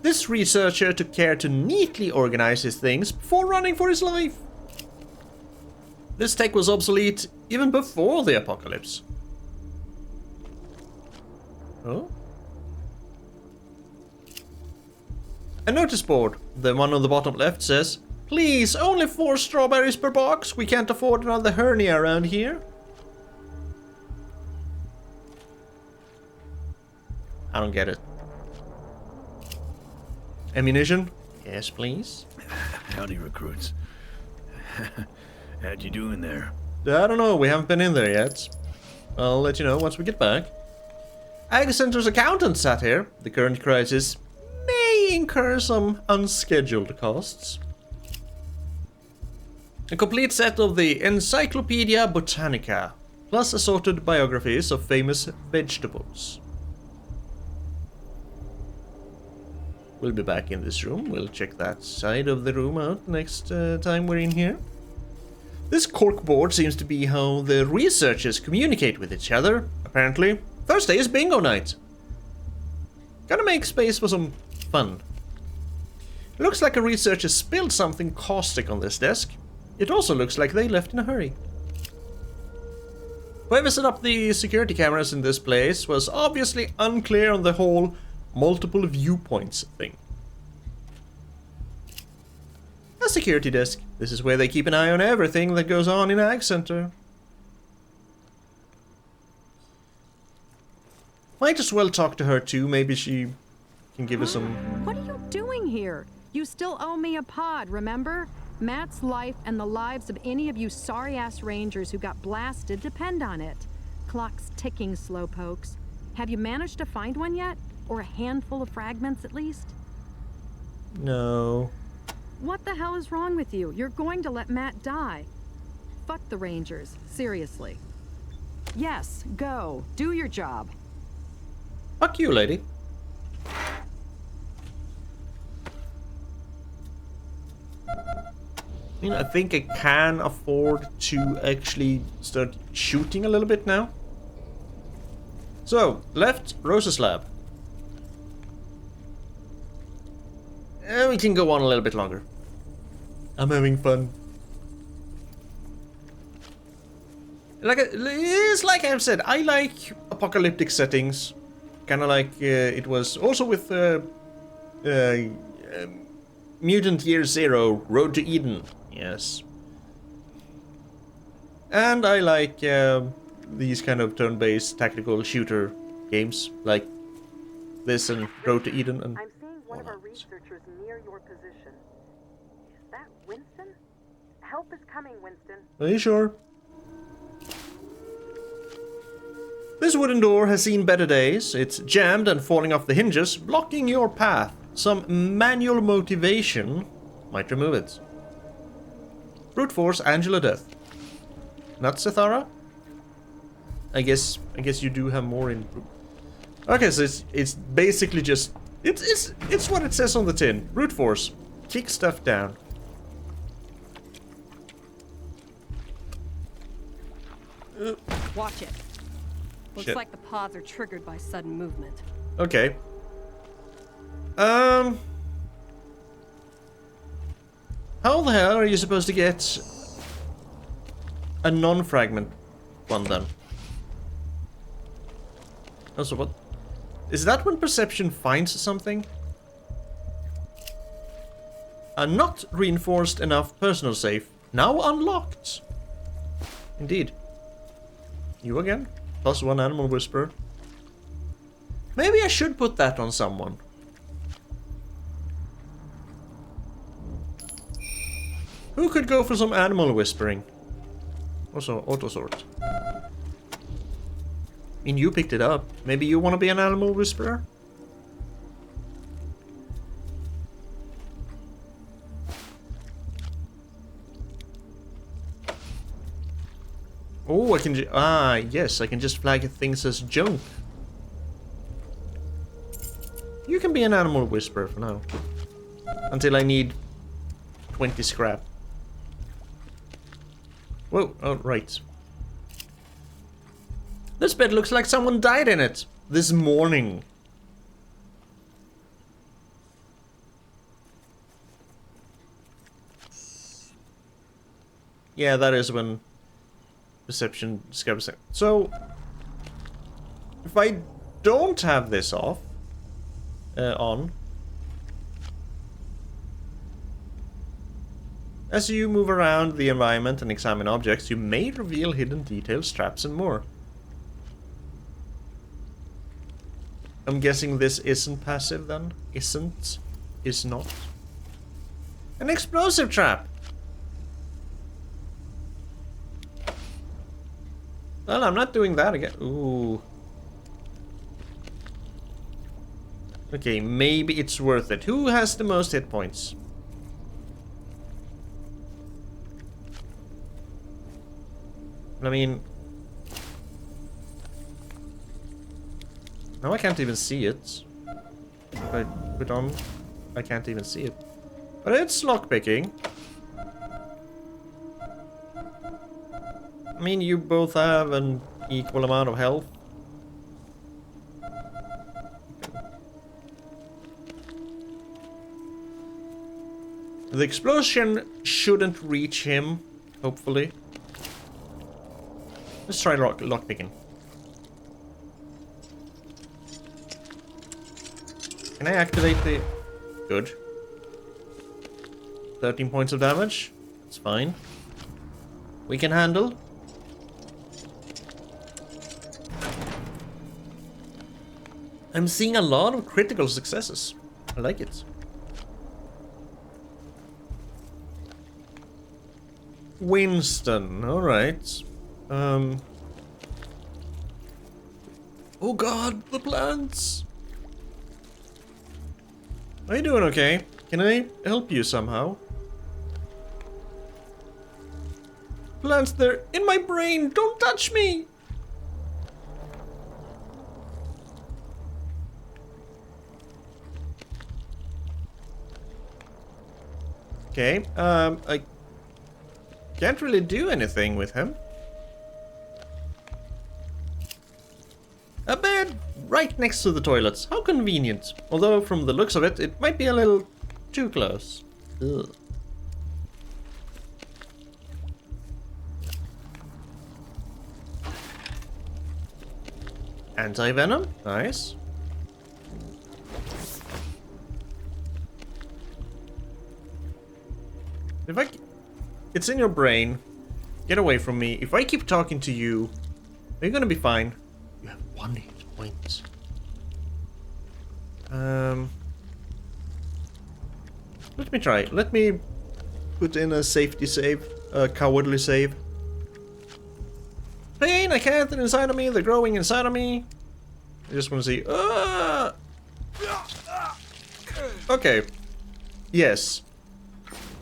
This researcher took care to neatly organize his things before running for his life. This tech was obsolete even before the apocalypse. Oh? A notice board, the one on the bottom left, says, "Please, only 4 strawberries per box. We can't afford another hernia around here." I don't get it. Ammunition? Yes, please. Howdy, recruits. How'd you do in there? I don't know, we haven't been in there yet. I'll let you know once we get back. Ag Center's accountant sat here. The current crisis may incur some unscheduled costs. A complete set of the Encyclopedia Botanica, plus assorted biographies of famous vegetables. We'll be back in this room. We'll check that side of the room out next time we're in here. This corkboard seems to be how the researchers communicate with each other, apparently. Thursday is bingo night. Gotta make space for some fun. It looks like a researcher spilled something caustic on this desk. It also looks like they left in a hurry. Whoever set up the security cameras in this place was obviously unclear on the whole multiple viewpoints thing. A security desk. This is where they keep an eye on everything that goes on in Ag Center. Might as well talk to her too. Maybe she can give us some... What are you doing here? You still owe me a pod, remember? Matt's life and the lives of any of you sorry-ass rangers who got blasted depend on it. Clock's ticking, slowpokes. Have you managed to find one yet? Or a handful of fragments at least? No. What the hell is wrong with you? You're going to let Matt die. Fuck the rangers, seriously. Yes, go. Do your job. Fuck you, lady. I mean, I think I can afford to actually start shooting a little bit now. So, left, Rosa's lab. And we can go on a little bit longer. I'm having fun. It's like I've said, I like apocalyptic settings. Kind of like it was also with Mutant Year Zero, Road to Eden. Yes. And I like these kind of turn-based tactical shooter games, like this and Road to Eden. And I'm seeing one of our researchers near your position. Is that Winston? Help is coming, Winston. Are you sure? This wooden door has seen better days. It's jammed and falling off the hinges, blocking your path. Some manual motivation might remove it. Brute force Angela death. Not Sethara? I guess you do have more in. Okay, so it's basically just it's what it says on the tin. Brute force. Kick stuff down. Watch it. Looks Shit. like the pods are triggered by sudden movement. Okay. How the hell are you supposed to get a non-fragment one then? Also, what? Is that when perception finds something? A not reinforced enough personal safe. Now unlocked. Indeed. You again? +1 animal whisperer. Maybe I should put that on someone. Who could go for some animal whispering? Also, auto sort. I mean, you picked it up. Maybe you want to be an animal whisperer? Oh, I can yes, I can just flag things as junk. You can be an animal whisperer for now. Until I need 20 scrap. Whoa, oh, right. This bed looks like someone died in it this morning. Yeah, that is when perception discovers it. So, if I don't have this off, on, as you move around the environment and examine objects, you may reveal hidden details, traps, and more. I'm guessing this isn't passive then? Isn't? Is not? An explosive trap! Well, I'm not doing that again. Ooh. Okay, maybe it's worth it. Who has the most hit points? I mean... now I can't even see it. If I put on... I can't even see it. But it's lockpicking. I mean, you both have an equal amount of health. The explosion shouldn't reach him, hopefully. Let's try lockpicking. Can I activate the... good. 13 points of damage. That's fine. We can handle. I'm seeing a lot of critical successes. I like it. Winston, alright. Oh god, the plants! Are you doing okay? Can I help you somehow? Plants, they're in my brain! Don't touch me! Okay, I can't really do anything with him. A bed right next to the toilets. How convenient. Although from the looks of it, it might be a little too close. Ugh. Anti-venom, nice. If I... it's in your brain. Get away from me. If I keep talking to you, are you gonna be fine? You have 1 hit point. Let me try. Let me put in a safety save. A cowardly save. Pain! I can't! They're inside of me. They're growing inside of me. I just want to see... okay. Yes.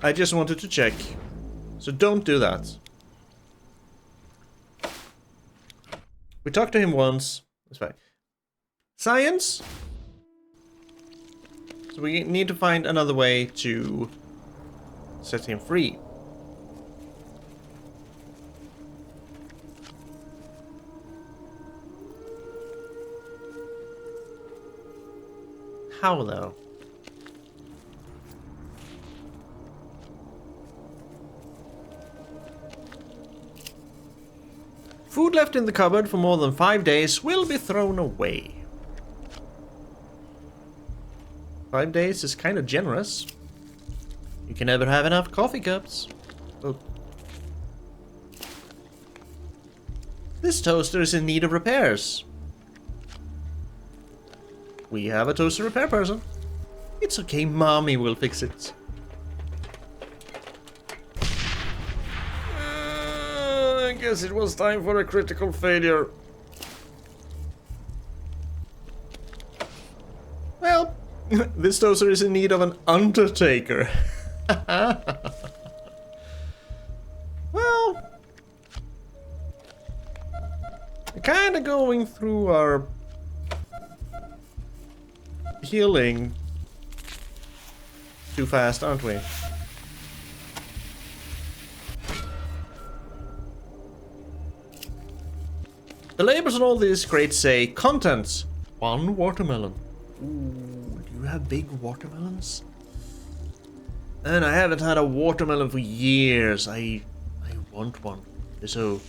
I just wanted to check. So don't do that. We talked to him once. That's fine. Science? So we need to find another way to set him free. How though? Food left in the cupboard for more than 5 days will be thrown away. 5 days is kind of generous. You can never have enough coffee cups. Oh. This toaster is in need of repairs. We have a toaster repair person. It's okay, mommy will fix it. I guess it was time for a critical failure. Well, this toaster is in need of an undertaker. Well, we're kind of going through our healing too fast, aren't we? The labels on all these crates say contents. 1 watermelon. Ooh, do you have big watermelons? And I haven't had a watermelon for years. I want one. They're so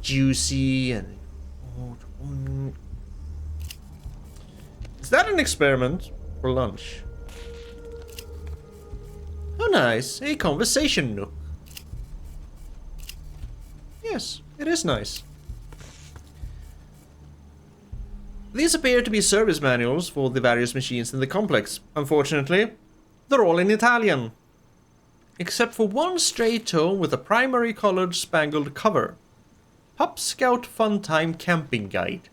juicy and... Is that an experiment for lunch? Oh nice, a conversation nook. Yes, it is nice. These appear to be service manuals for the various machines in the complex. Unfortunately, they're all in Italian. Except for one stray tome with a primary colored spangled cover. Pup Scout Fun Time Camping Guide.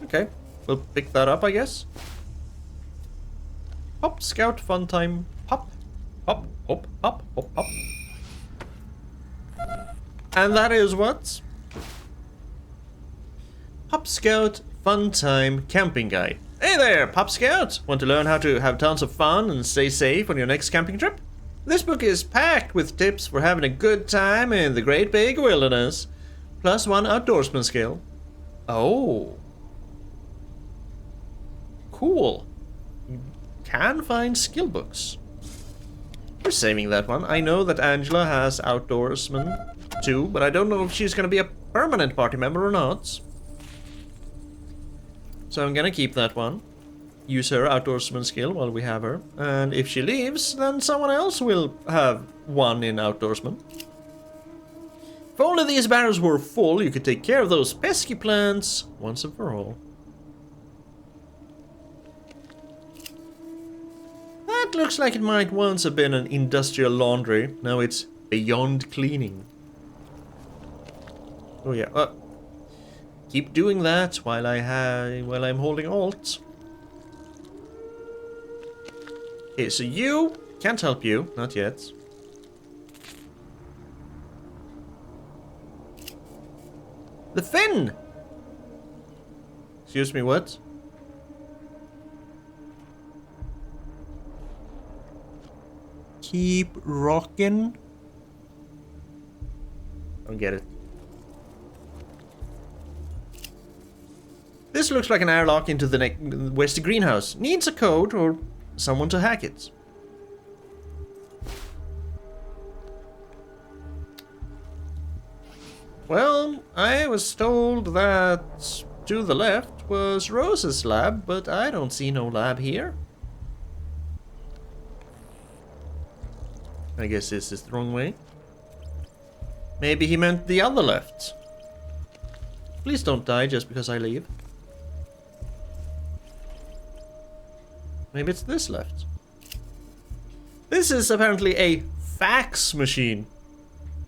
Okay, we'll pick that up, I guess. Pup Scout Fun Time. Pup. Hop, hop, hop, hop, hop. And that is what? Pup Scout Fun Time Camping Guide. Hey there, Pup Scout! Want to learn how to have tons of fun and stay safe on your next camping trip? This book is packed with tips for having a good time in the great big wilderness. Plus 1 outdoorsman skill. Oh. Cool. You can find skill books. We're saving that one. I know that Angela has outdoorsman too, but I don't know if she's gonna be a permanent party member or not. So I'm gonna keep that one. Use her outdoorsman skill while we have her. And if she leaves, then someone else will have 1 in outdoorsman. If only these barrels were full, you could take care of those pesky plants once and for all. That looks like it might once have been an industrial laundry. Now it's beyond cleaning. Oh yeah. Keep doing that while I'm holding Alt. Okay, so you can't help you, not yet. The fin. Excuse me, what? Keep rockin'. Don't get it. This looks like an airlock into the West greenhouse. Needs a code or someone to hack it. Well, I was told that to the left was Rose's lab, but I don't see no lab here. I guess this is the wrong way. Maybe he meant the other left. Please don't die just because I leave. Maybe it's this left. This is apparently a fax machine.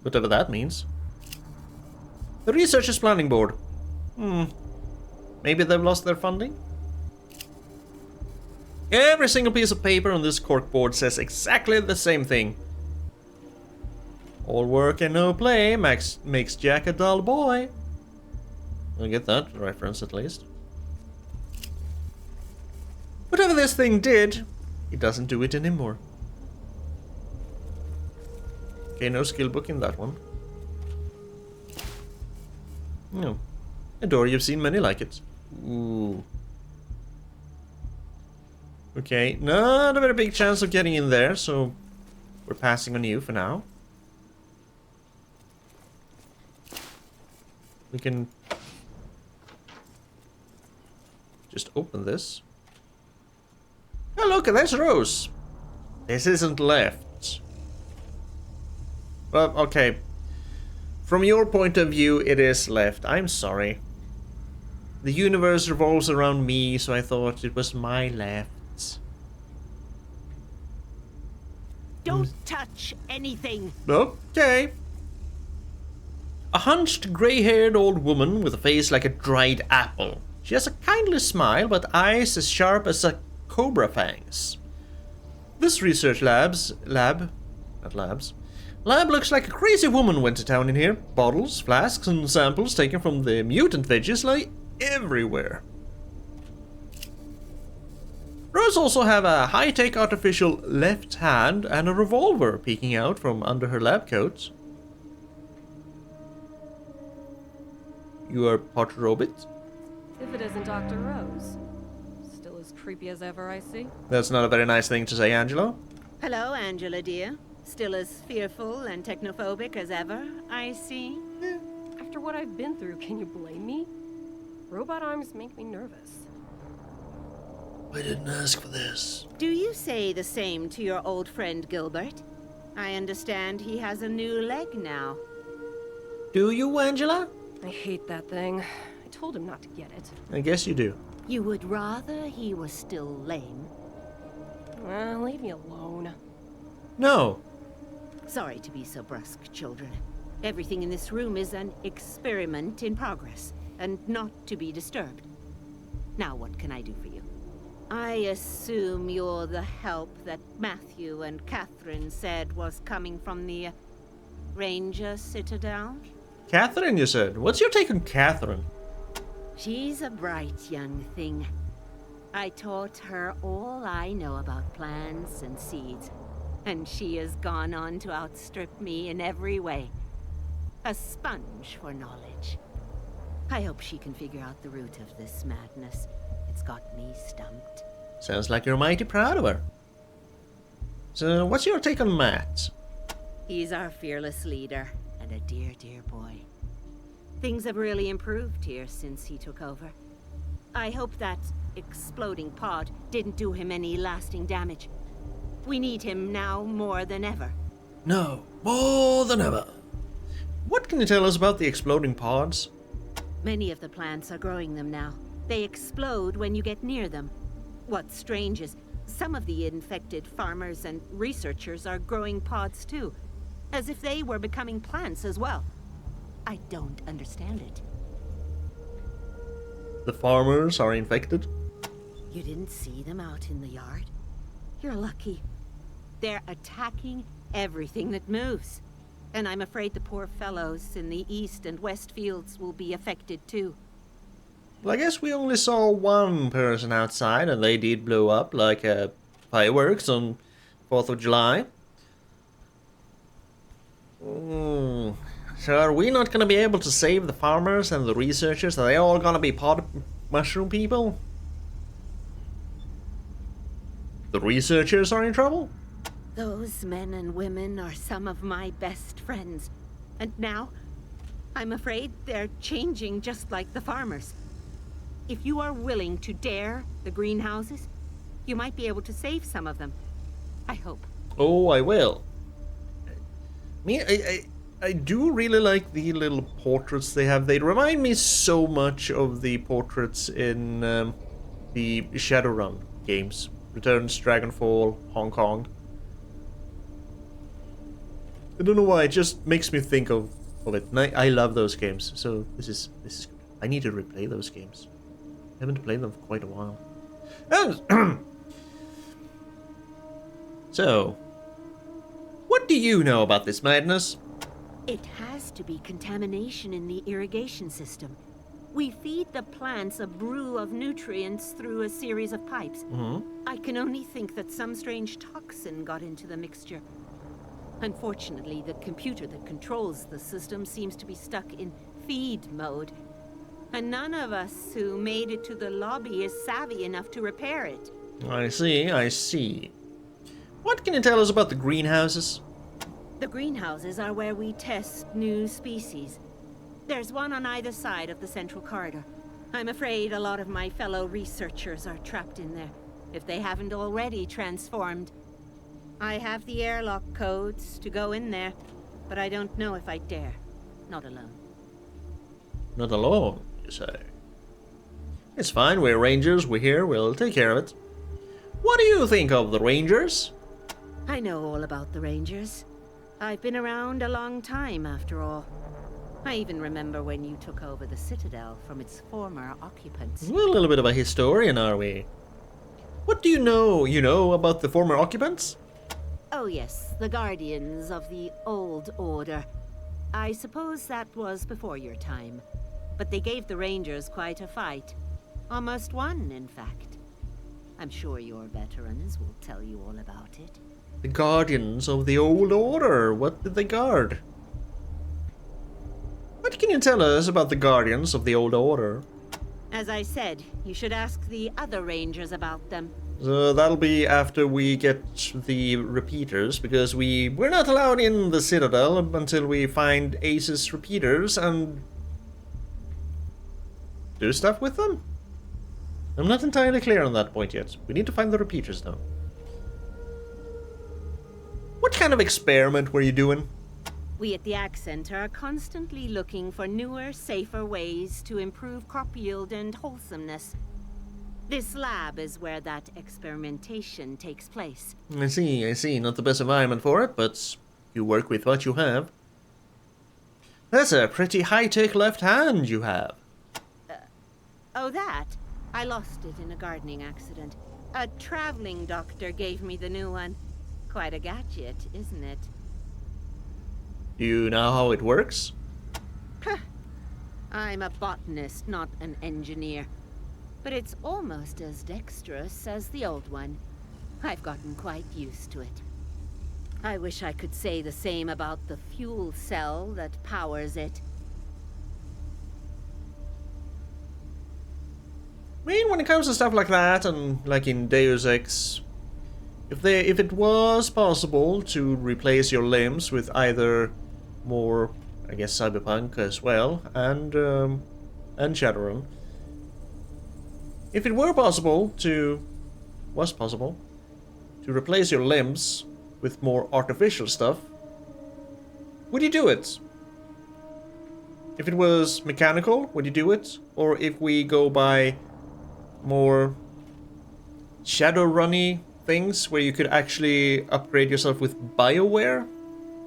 Whatever that means. The Researchers Planning Board. Maybe they've lost their funding? Every single piece of paper on this corkboard says exactly the same thing. All work and no play makes Jack a dull boy. I'll get that reference at least. Whatever this thing did, it doesn't do it anymore. Okay, no skill book in that one. No. A door, you've seen many like it. Ooh. Okay, not a very big chance of getting in there, so we're passing on you for now. We can just open this. Oh, look, there's Rose. This isn't left. Well, okay. From your point of view, it is left. I'm sorry. The universe revolves around me, so I thought it was my left. Don't touch anything. Okay. A hunched, grey-haired old woman with a face like a dried apple. She has a kindly smile, but eyes as sharp as a cobra fangs. This research lab looks like a crazy woman went to town in here. Bottles, flasks, and samples taken from the mutant veggies lie everywhere. Rose also have a high-tech artificial left hand and a revolver peeking out from under her lab coat. You are part robot? If it isn't Dr. Rose. Still as creepy as ever, I see. That's not a very nice thing to say, Angelo. Hello, Angela, dear. Still as fearful and technophobic as ever, I see. After what I've been through, can you blame me? Robot arms make me nervous. I didn't ask for this. Do you say the same to your old friend Gilbert? I understand he has a new leg now. Do you, Angela? I hate that thing. I told him not to get it. I guess you do. You would rather he was still lame? Leave me alone. No. Sorry to be so brusque, children. Everything in this room is an experiment in progress, and not to be disturbed. Now what can I do for you? I assume you're the help that Matthew and Catherine said was coming from the Ranger Citadel? Catherine, you said. What's your take on Catherine? She's a bright young thing. I taught her all I know about plants and seeds, and she has gone on to outstrip me in every way. A sponge for knowledge. I hope she can figure out the root of this madness. It's got me stumped. Sounds like you're mighty proud of her. So, what's your take on Matt? He's our fearless leader, and a dear, dear boy. Things have really improved here since he took over. I hope that exploding pod didn't do him any lasting damage. We need him now more than ever. No, more than ever. What can you tell us about the exploding pods? Many of the plants are growing them now. They explode when you get near them. What's strange is some of the infected farmers and researchers are growing pods too, as if they were becoming plants as well. I don't understand it. The farmers are infected? You didn't see them out in the yard? You're lucky. They're attacking everything that moves. And I'm afraid the poor fellows in the east and west fields will be affected too. Well, I guess we only saw one person outside, and they did blow up like fireworks on 4th of July. So are we not going to be able to save the farmers and the researchers? Are they all going to be pod mushroom people? The researchers are in trouble? Those men and women are some of my best friends. And now, I'm afraid they're changing just like the farmers. If you are willing to dare the greenhouses, you might be able to save some of them. I hope. Oh, I will. I do really like the little portraits they have. They remind me so much of the portraits in the Shadowrun games. Returns, Dragonfall, Hong Kong. I don't know why, it just makes me think of it. And I love those games, so this is good. I need to replay those games. I haven't played them for quite a while. So, what do you know about this madness? It has to be contamination in the irrigation system. We feed the plants a brew of nutrients through a series of pipes. I can only think that some strange toxin got into the mixture. Unfortunately, the computer that controls the system seems to be stuck in feed mode. And none of us who made it to the lobby is savvy enough to repair it. I see. What can you tell us about the greenhouses? The greenhouses are where we test new species. There's one on either side of the central corridor. I'm afraid a lot of my fellow researchers are trapped in there, if they haven't already transformed. I have the airlock codes to go in there, but I don't know if I dare. Not alone. Not alone, you say? It's fine, we're rangers, we're here, we'll take care of it. What do you think of the rangers? I know all about the rangers. I've been around a long time, after all. I even remember when you took over the Citadel from its former occupants. We're a little bit of a historian, are we? What do you know about the former occupants? Oh yes, the Guardians of the Old Order. I suppose that was before your time. But they gave the Rangers quite a fight. Almost won, in fact. I'm sure your veterans will tell you all about it. The Guardians of the Old Order. What did they guard? What can you tell us about the Guardians of the Old Order? As I said, you should ask the other rangers about them. So that'll be after we get the repeaters, because we're not allowed in the Citadel until we find Ace's repeaters and do stuff with them? I'm not entirely clear on that point yet. We need to find the repeaters now. What kind of experiment were you doing? We at the Ag Center are constantly looking for newer, safer ways to improve crop yield and wholesomeness. This lab is where that experimentation takes place. I see. Not the best environment for it, but you work with what you have. That's a pretty high-tech left hand you have. Oh, that? I lost it in a gardening accident. A traveling doctor gave me the new one. Quite a gadget, isn't it? Do you know how it works? I'm a botanist, not an engineer. But it's almost as dexterous as the old one. I've gotten quite used to it. I wish I could say the same about the fuel cell that powers it. I mean, when it comes to stuff like that, and like in Deus Ex, if it was possible to replace your limbs with either more, I guess, cyberpunk as well, and Shadowrun, if it was possible to replace your limbs with more artificial stuff, would you do it? If it was mechanical, would you do it? Or if we go by more Shadowrun-y things where you could actually upgrade yourself with BioWare?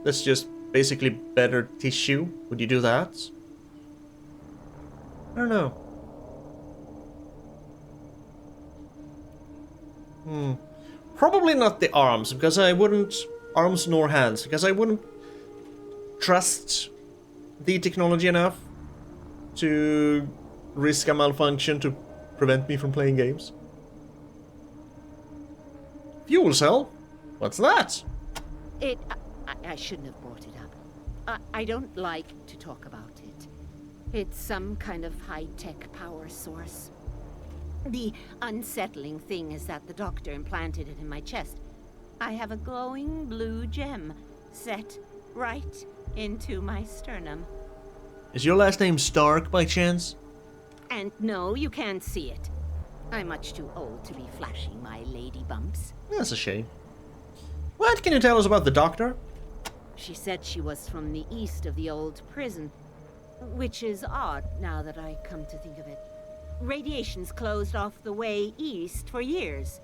That's just basically better tissue. Would you do that? I don't know. Probably not the arms, because I wouldn't... Arms nor hands, because I wouldn't trust the technology enough to risk a malfunction to prevent me from playing games. Fuel cell? What's that? I shouldn't have brought it up. I don't like to talk about it. It's some kind of high-tech power source. The unsettling thing is that the doctor implanted it in my chest. I have a glowing blue gem set right into my sternum. Is your last name Stark by chance? And no, you can't see it. I'm much too old to be flashing my lady bumps. That's a shame. What can you tell us about the doctor? She said she was from the east of the old prison, which is odd now that I come to think of it. Radiation's closed off the way east for years.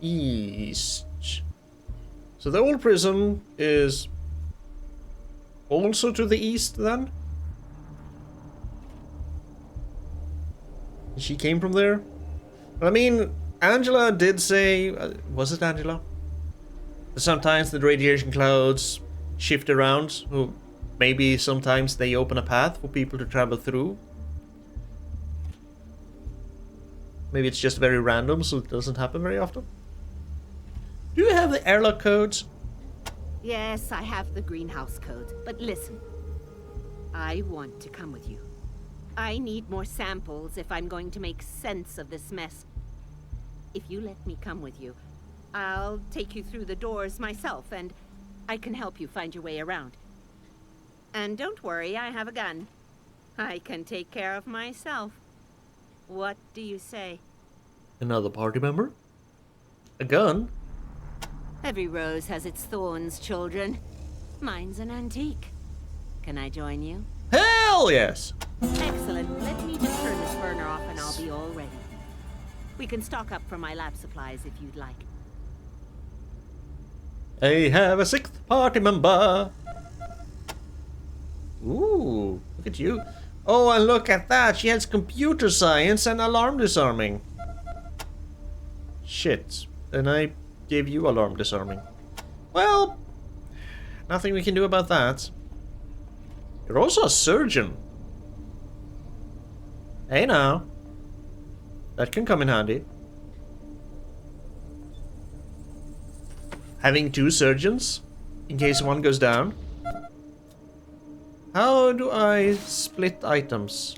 East. So the old prison is also to the east then? She came from there? I mean, Angela did say... was it Angela? Sometimes the radiation clouds shift around. Maybe sometimes they open a path for people to travel through. Maybe it's just very random, so it doesn't happen very often. Do you have the airlock codes? Yes, I have the greenhouse codes. But listen, I want to come with you. I need more samples if I'm going to make sense of this mess. If you let me come with you, I'll take you through the doors myself, and I can help you find your way around. And don't worry, I have a gun. I can take care of myself. What do you say? Another party member? A gun? Every rose has its thorns, children. Mine's an antique. Can I join you? Hell yes! Excellent. Let me just turn this burner off and I'll be all ready. We can stock up from my lab supplies if you'd like. I have a sixth party member! Ooh, look at you. Oh, and look at that! She has computer science and alarm disarming. Shit. Then I gave you alarm disarming. Well, nothing we can do about that. You're also a surgeon. Hey now. That can come in handy. Having two surgeons, in case one goes down. How do I split items?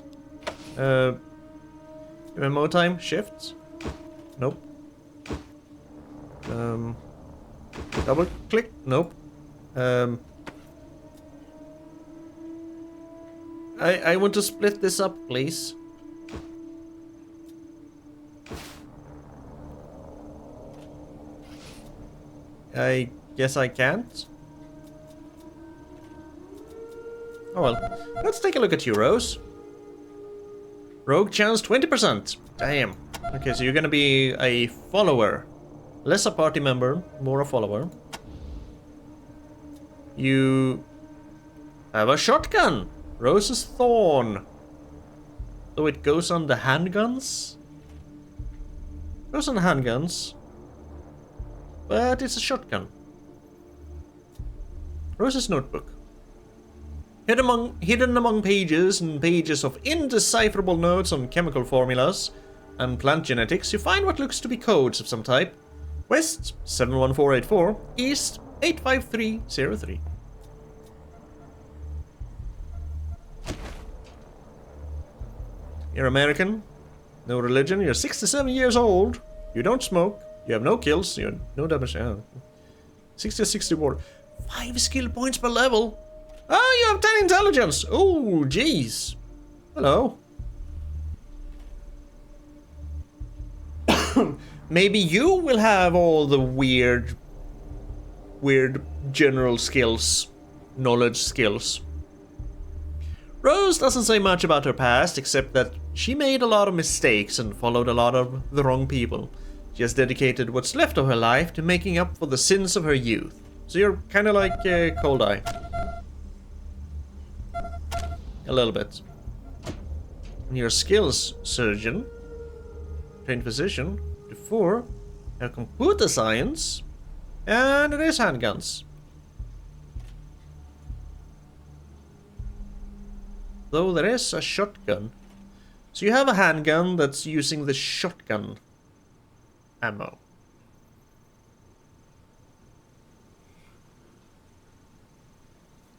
MMO time? Shift? Nope. Double click? Nope. I want to split this up, please. I guess I can't. Oh well. Let's take a look at you, Rose. Rogue chance 20%. Damn. Okay, so you're gonna be a follower. Less a party member, more a follower. You have a shotgun. Rose's Thorn. So it goes on the handguns? Goes on the handguns. But it's a shotgun. Rose's notebook. Hidden among pages and pages of indecipherable notes on chemical formulas and plant genetics, you find what looks to be codes of some type. West 71484, East 85303. You're American, no religion, you're 67 years old, you don't smoke, you have no kills, you have no damage. 60-64. 5 skill points per level. Oh, you have 10 intelligence. Oh, jeez. Hello. Maybe you will have all the weird general skills, knowledge skills. Rose doesn't say much about her past, except that she made a lot of mistakes and followed a lot of the wrong people. She has dedicated what's left of her life to making up for the sins of her youth. So you're kind of like Cold Eye. A little bit. And your skills, surgeon, trained physician, before, computer science, and it is handguns. Though there is a shotgun. So you have a handgun that's using the shotgun ammo.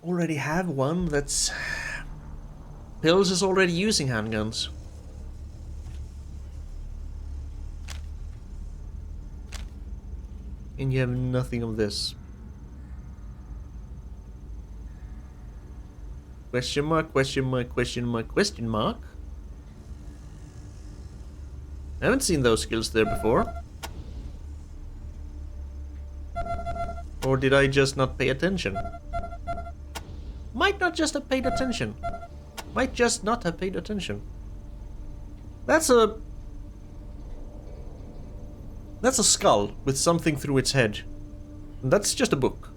Already have one that's... Pills is already using handguns. And you have nothing of this. Question mark, question mark, question mark, question mark. I haven't seen those skills there before. Or did I just not pay attention? Might not just have paid attention. Might just not have paid attention. That's a skull with something through its head. And that's just a book.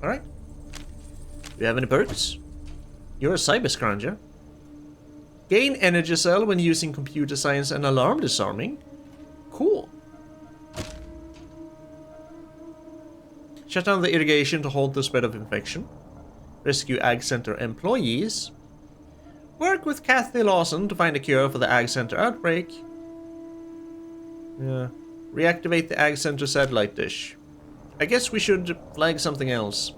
Alright. Do you have any perks? You're a cyber scrounger. Gain energy cell when using computer science and alarm disarming. Cool. Shut down the irrigation to halt the spread of infection. Rescue Ag Center employees. Work with Kathy Lawson to find a cure for the Ag Center outbreak. Yeah. Reactivate the Ag Center satellite dish. I guess we should flag something else.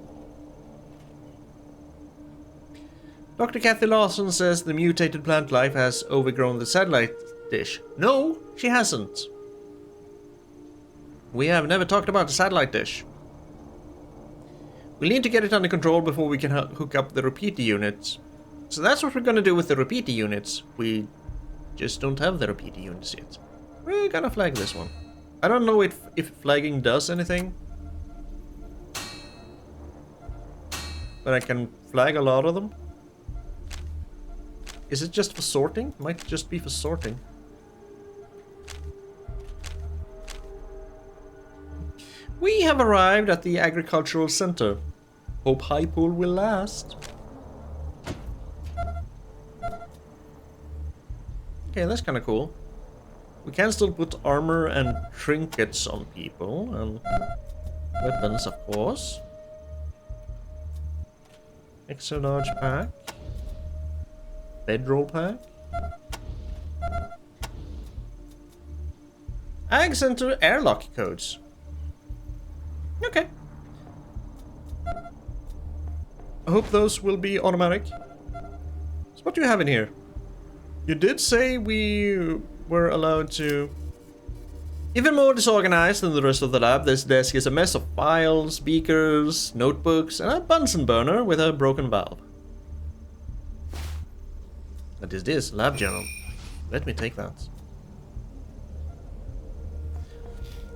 Dr. Kathy Lawson says the mutated plant life has overgrown the satellite dish. No, she hasn't. We have never talked about the satellite dish. We'll need to get it under control before we can hook up the repeater units. So that's what we're gonna do with the repeater units. We just don't have the repeater units yet. We're gonna flag this one. I don't know if flagging does anything. But I can flag a lot of them. Is it just for sorting? Might just be for sorting. We have arrived at the agricultural center. Hope high pool will last. Okay, that's kind of cool. We can still put armor and trinkets on people, and weapons, of course. Extra large pack. Bedroll pack. Ag Center airlock codes. Okay. I hope those will be automatic. So what do you have in here? You did say we were allowed to... Even more disorganized than the rest of the lab, this desk is a mess of files, beakers, notebooks, and a Bunsen burner with a broken valve. What is this? Lab journal. Let me take that.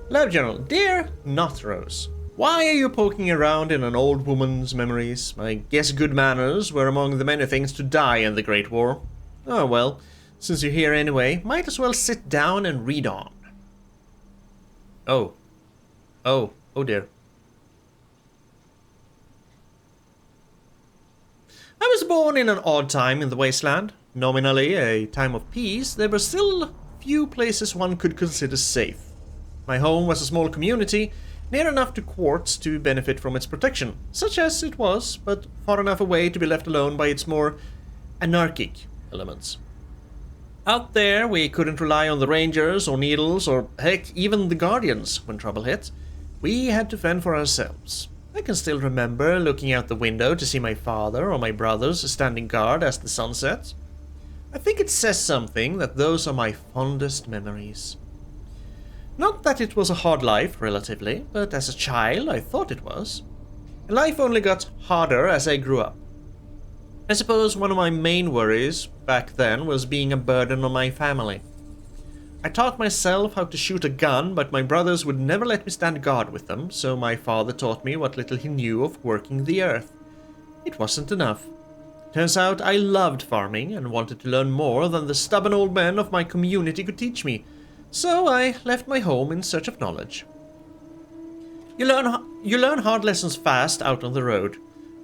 Lab journal. Dear Not Rose, why are you poking around in an old woman's memories? I guess good manners were among the many things to die in the Great War. Oh well, since you're here anyway, might as well sit down and read on. Oh dear. I was born in an odd time in the Wasteland. Nominally a time of peace, there were still few places one could consider safe. My home was a small community, near enough to Quartz to benefit from its protection, such as it was, but far enough away to be left alone by its more anarchic elements. Out there, we couldn't rely on the Rangers or Needles or, heck, even the Guardians when trouble hit. We had to fend for ourselves. I can still remember looking out the window to see my father or my brothers standing guard as the sun sets. I think it says something that those are my fondest memories. Not that it was a hard life, relatively, but as a child I thought it was. And life only got harder as I grew up. I suppose one of my main worries back then was being a burden on my family. I taught myself how to shoot a gun, but my brothers would never let me stand guard with them, so my father taught me what little he knew of working the earth. It wasn't enough. Turns out I loved farming and wanted to learn more than the stubborn old men of my community could teach me, so I left my home in search of knowledge. You learn hard lessons fast out on the road.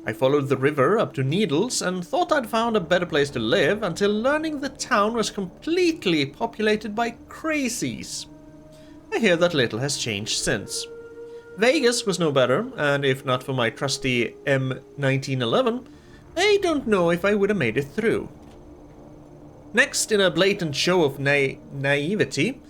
I followed the river up to Needles and thought I'd found a better place to live until learning the town was completely populated by crazies. I hear that little has changed since. Vegas was no better, and if not for my trusty M1911, I don't know if I would have made it through. Next, in a blatant show of naivety,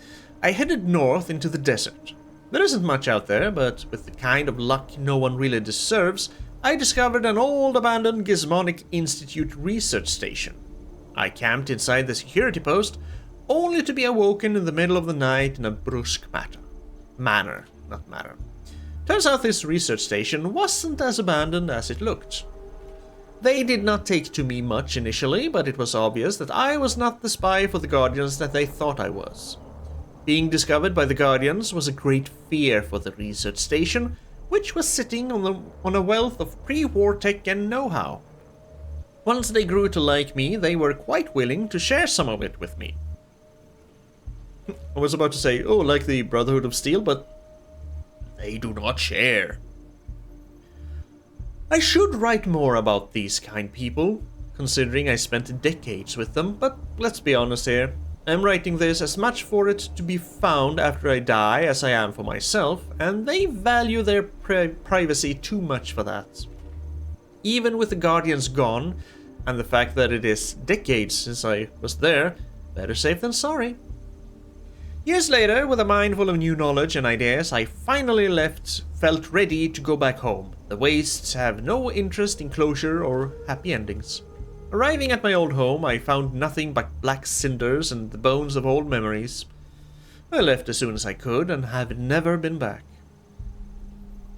I headed north into the desert. There isn't much out there, but with the kind of luck no one really deserves, I discovered an old abandoned Gizmonic Institute research station. I camped inside the security post, only to be awoken in the middle of the night in a brusque manner. Turns out this research station wasn't as abandoned as it looked. They did not take to me much initially, but it was obvious that I was not the spy for the Guardians that they thought I was. Being discovered by the Guardians was a great fear for the research station, which was sitting on a wealth of pre-war tech and know-how. Once they grew to like me, they were quite willing to share some of it with me. I was about to say, oh, like the Brotherhood of Steel, but they do not share. I should write more about these kind people, considering I spent decades with them, but let's be honest here. I'm writing this as much for it to be found after I die as I am for myself, and they value their privacy too much for that. Even with the Guardians gone, and the fact that it is decades since I was there, better safe than sorry. Years later, with a mind full of new knowledge and ideas, I finally felt ready to go back home. The wastes have no interest in closure or happy endings. Arriving at my old home, I found nothing but black cinders and the bones of old memories. I left as soon as I could and have never been back.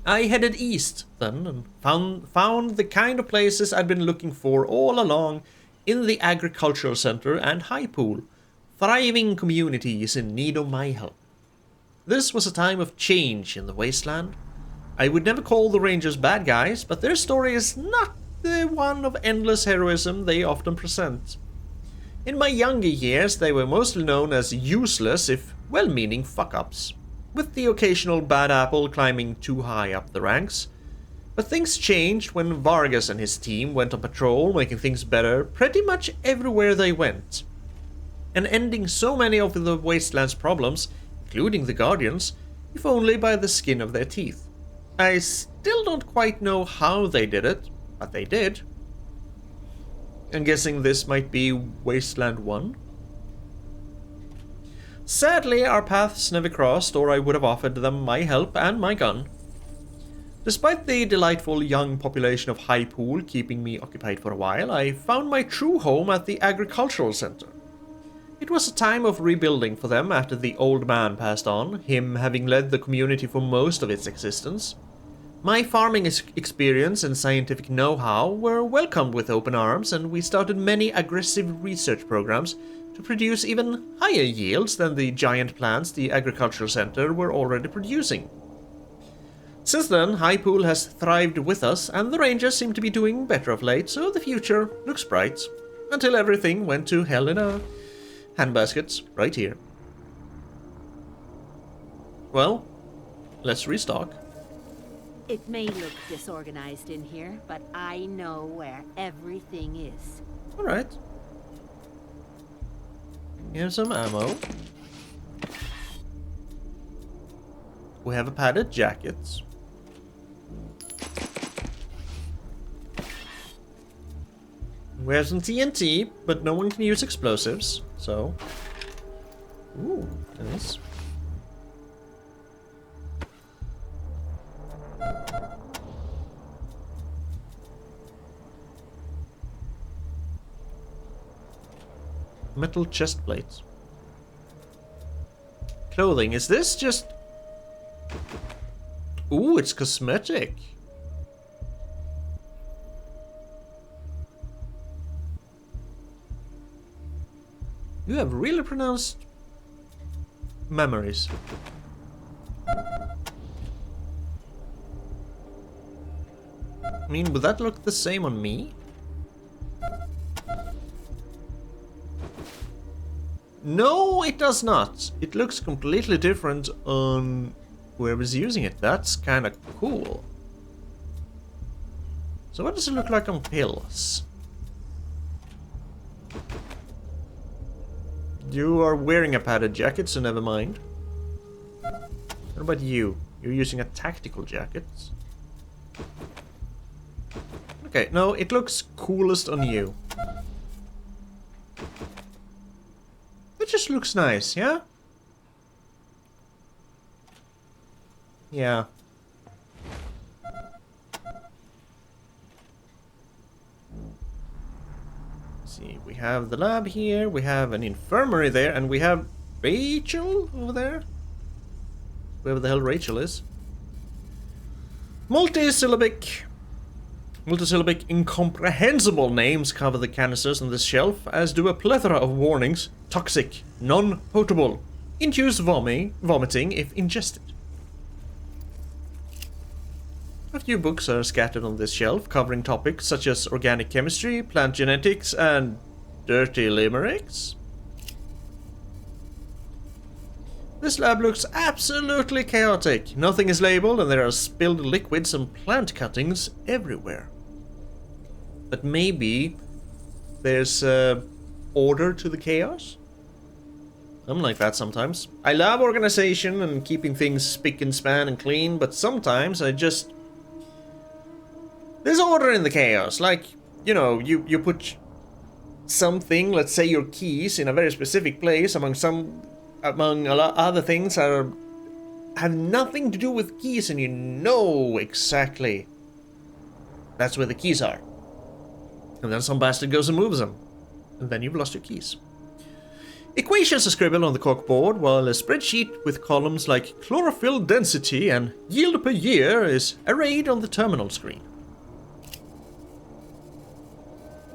I headed east then and found the kind of places I'd been looking for all along in the agricultural center and high pool, thriving communities in need of my help. This was a time of change in the Wasteland. I would never call the Rangers bad guys, but their story is not the one of endless heroism they often present. In my younger years, they were mostly known as useless, if well-meaning fuck-ups, with the occasional bad apple climbing too high up the ranks. But things changed when Vargas and his team went on patrol, making things better pretty much everywhere they went, and ending so many of the Wasteland's problems, including the Guardians, if only by the skin of their teeth. I still don't quite know how they did it, but they did. I'm guessing this might be Wasteland 1. Sadly, our paths never crossed, or I would have offered them my help and my gun. Despite the delightful young population of High Pool keeping me occupied for a while, I found my true home at the agricultural center. It was a time of rebuilding for them after the old man passed on, him having led the community for most of its existence. My farming experience and scientific know-how were welcomed with open arms, and we started many aggressive research programs to produce even higher yields than the giant plants the agricultural center were already producing. Since then, High Pool has thrived with us, and the Rangers seem to be doing better of late, so the future looks bright. Until everything went to hell in a handbasket right here. Well, let's restock. It may look disorganized in here, but I know where everything is. Alright. Here's some ammo. We have a padded jacket. We have some TNT, but no one can use explosives, so... Ooh, nice. Metal chest plates. Clothing, is this just... Ooh, it's cosmetic. You have really pronounced memories. I mean, would that look the same on me? No, it does not. It looks completely different on whoever's using it. That's kind of cool. So what does it look like on pills? You are wearing a padded jacket, so never mind. What about you? You're using a tactical jacket. Okay, no, it looks coolest on you. It just looks nice, yeah? Yeah. See, we have the lab here, we have an infirmary there, and we have Rachel over there. Whoever the hell Rachel is. Multisyllabic, incomprehensible names cover the canisters on this shelf, as do a plethora of warnings. Toxic, non-potable, induce vomiting if ingested. A few books are scattered on this shelf, covering topics such as organic chemistry, plant genetics, and dirty limericks. This lab looks absolutely chaotic. Nothing is labeled, and there are spilled liquids and plant cuttings everywhere. But maybe there's order to the chaos? I'm like that sometimes. I love organization and keeping things spick and span and clean, but sometimes I just... There's order in the chaos. Like, you know, you put something, let's say your keys, in a very specific place among a lot other things that have nothing to do with keys, and you know exactly that's where the keys are. And then some bastard goes and moves them. And then you've lost your keys. Equations are scribbled on the corkboard, while a spreadsheet with columns like chlorophyll density and yield per year is arrayed on the terminal screen.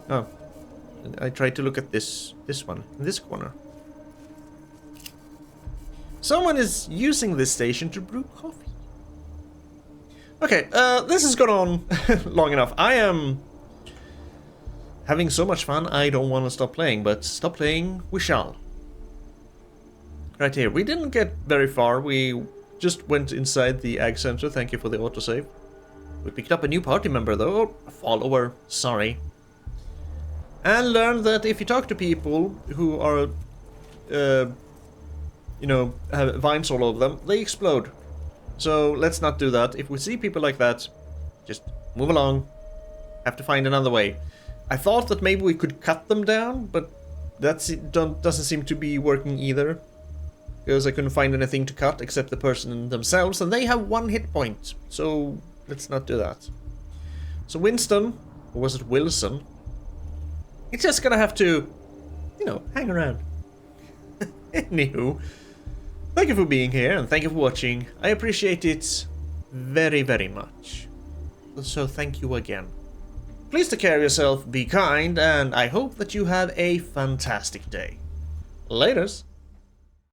Oh. I tried to look at this one, in this corner. Someone is using this station to brew coffee. Okay, this has gone on long enough. I am having so much fun, I don't want to stop playing, but stop playing we shall. Right here, we didn't get very far. We just went inside the ag center. Thank you for the autosave. We picked up a new party member though, or a follower, sorry. And learned that if you talk to people who are, you know, have vines all over them, they explode. So let's not do that. If we see people like that, just move along. Have to find another way. I thought that maybe we could cut them down, but that doesn't seem to be working either. Because I couldn't find anything to cut except the person themselves, and they have 1 hit point. So let's not do that. So Winston, or was it Wilson? He's just gonna have to, you know, hang around. Anywho, thank you for being here and thank you for watching. I appreciate it very, very much. So thank you again. Please take care of yourself, be kind, and I hope that you have a fantastic day. Laters.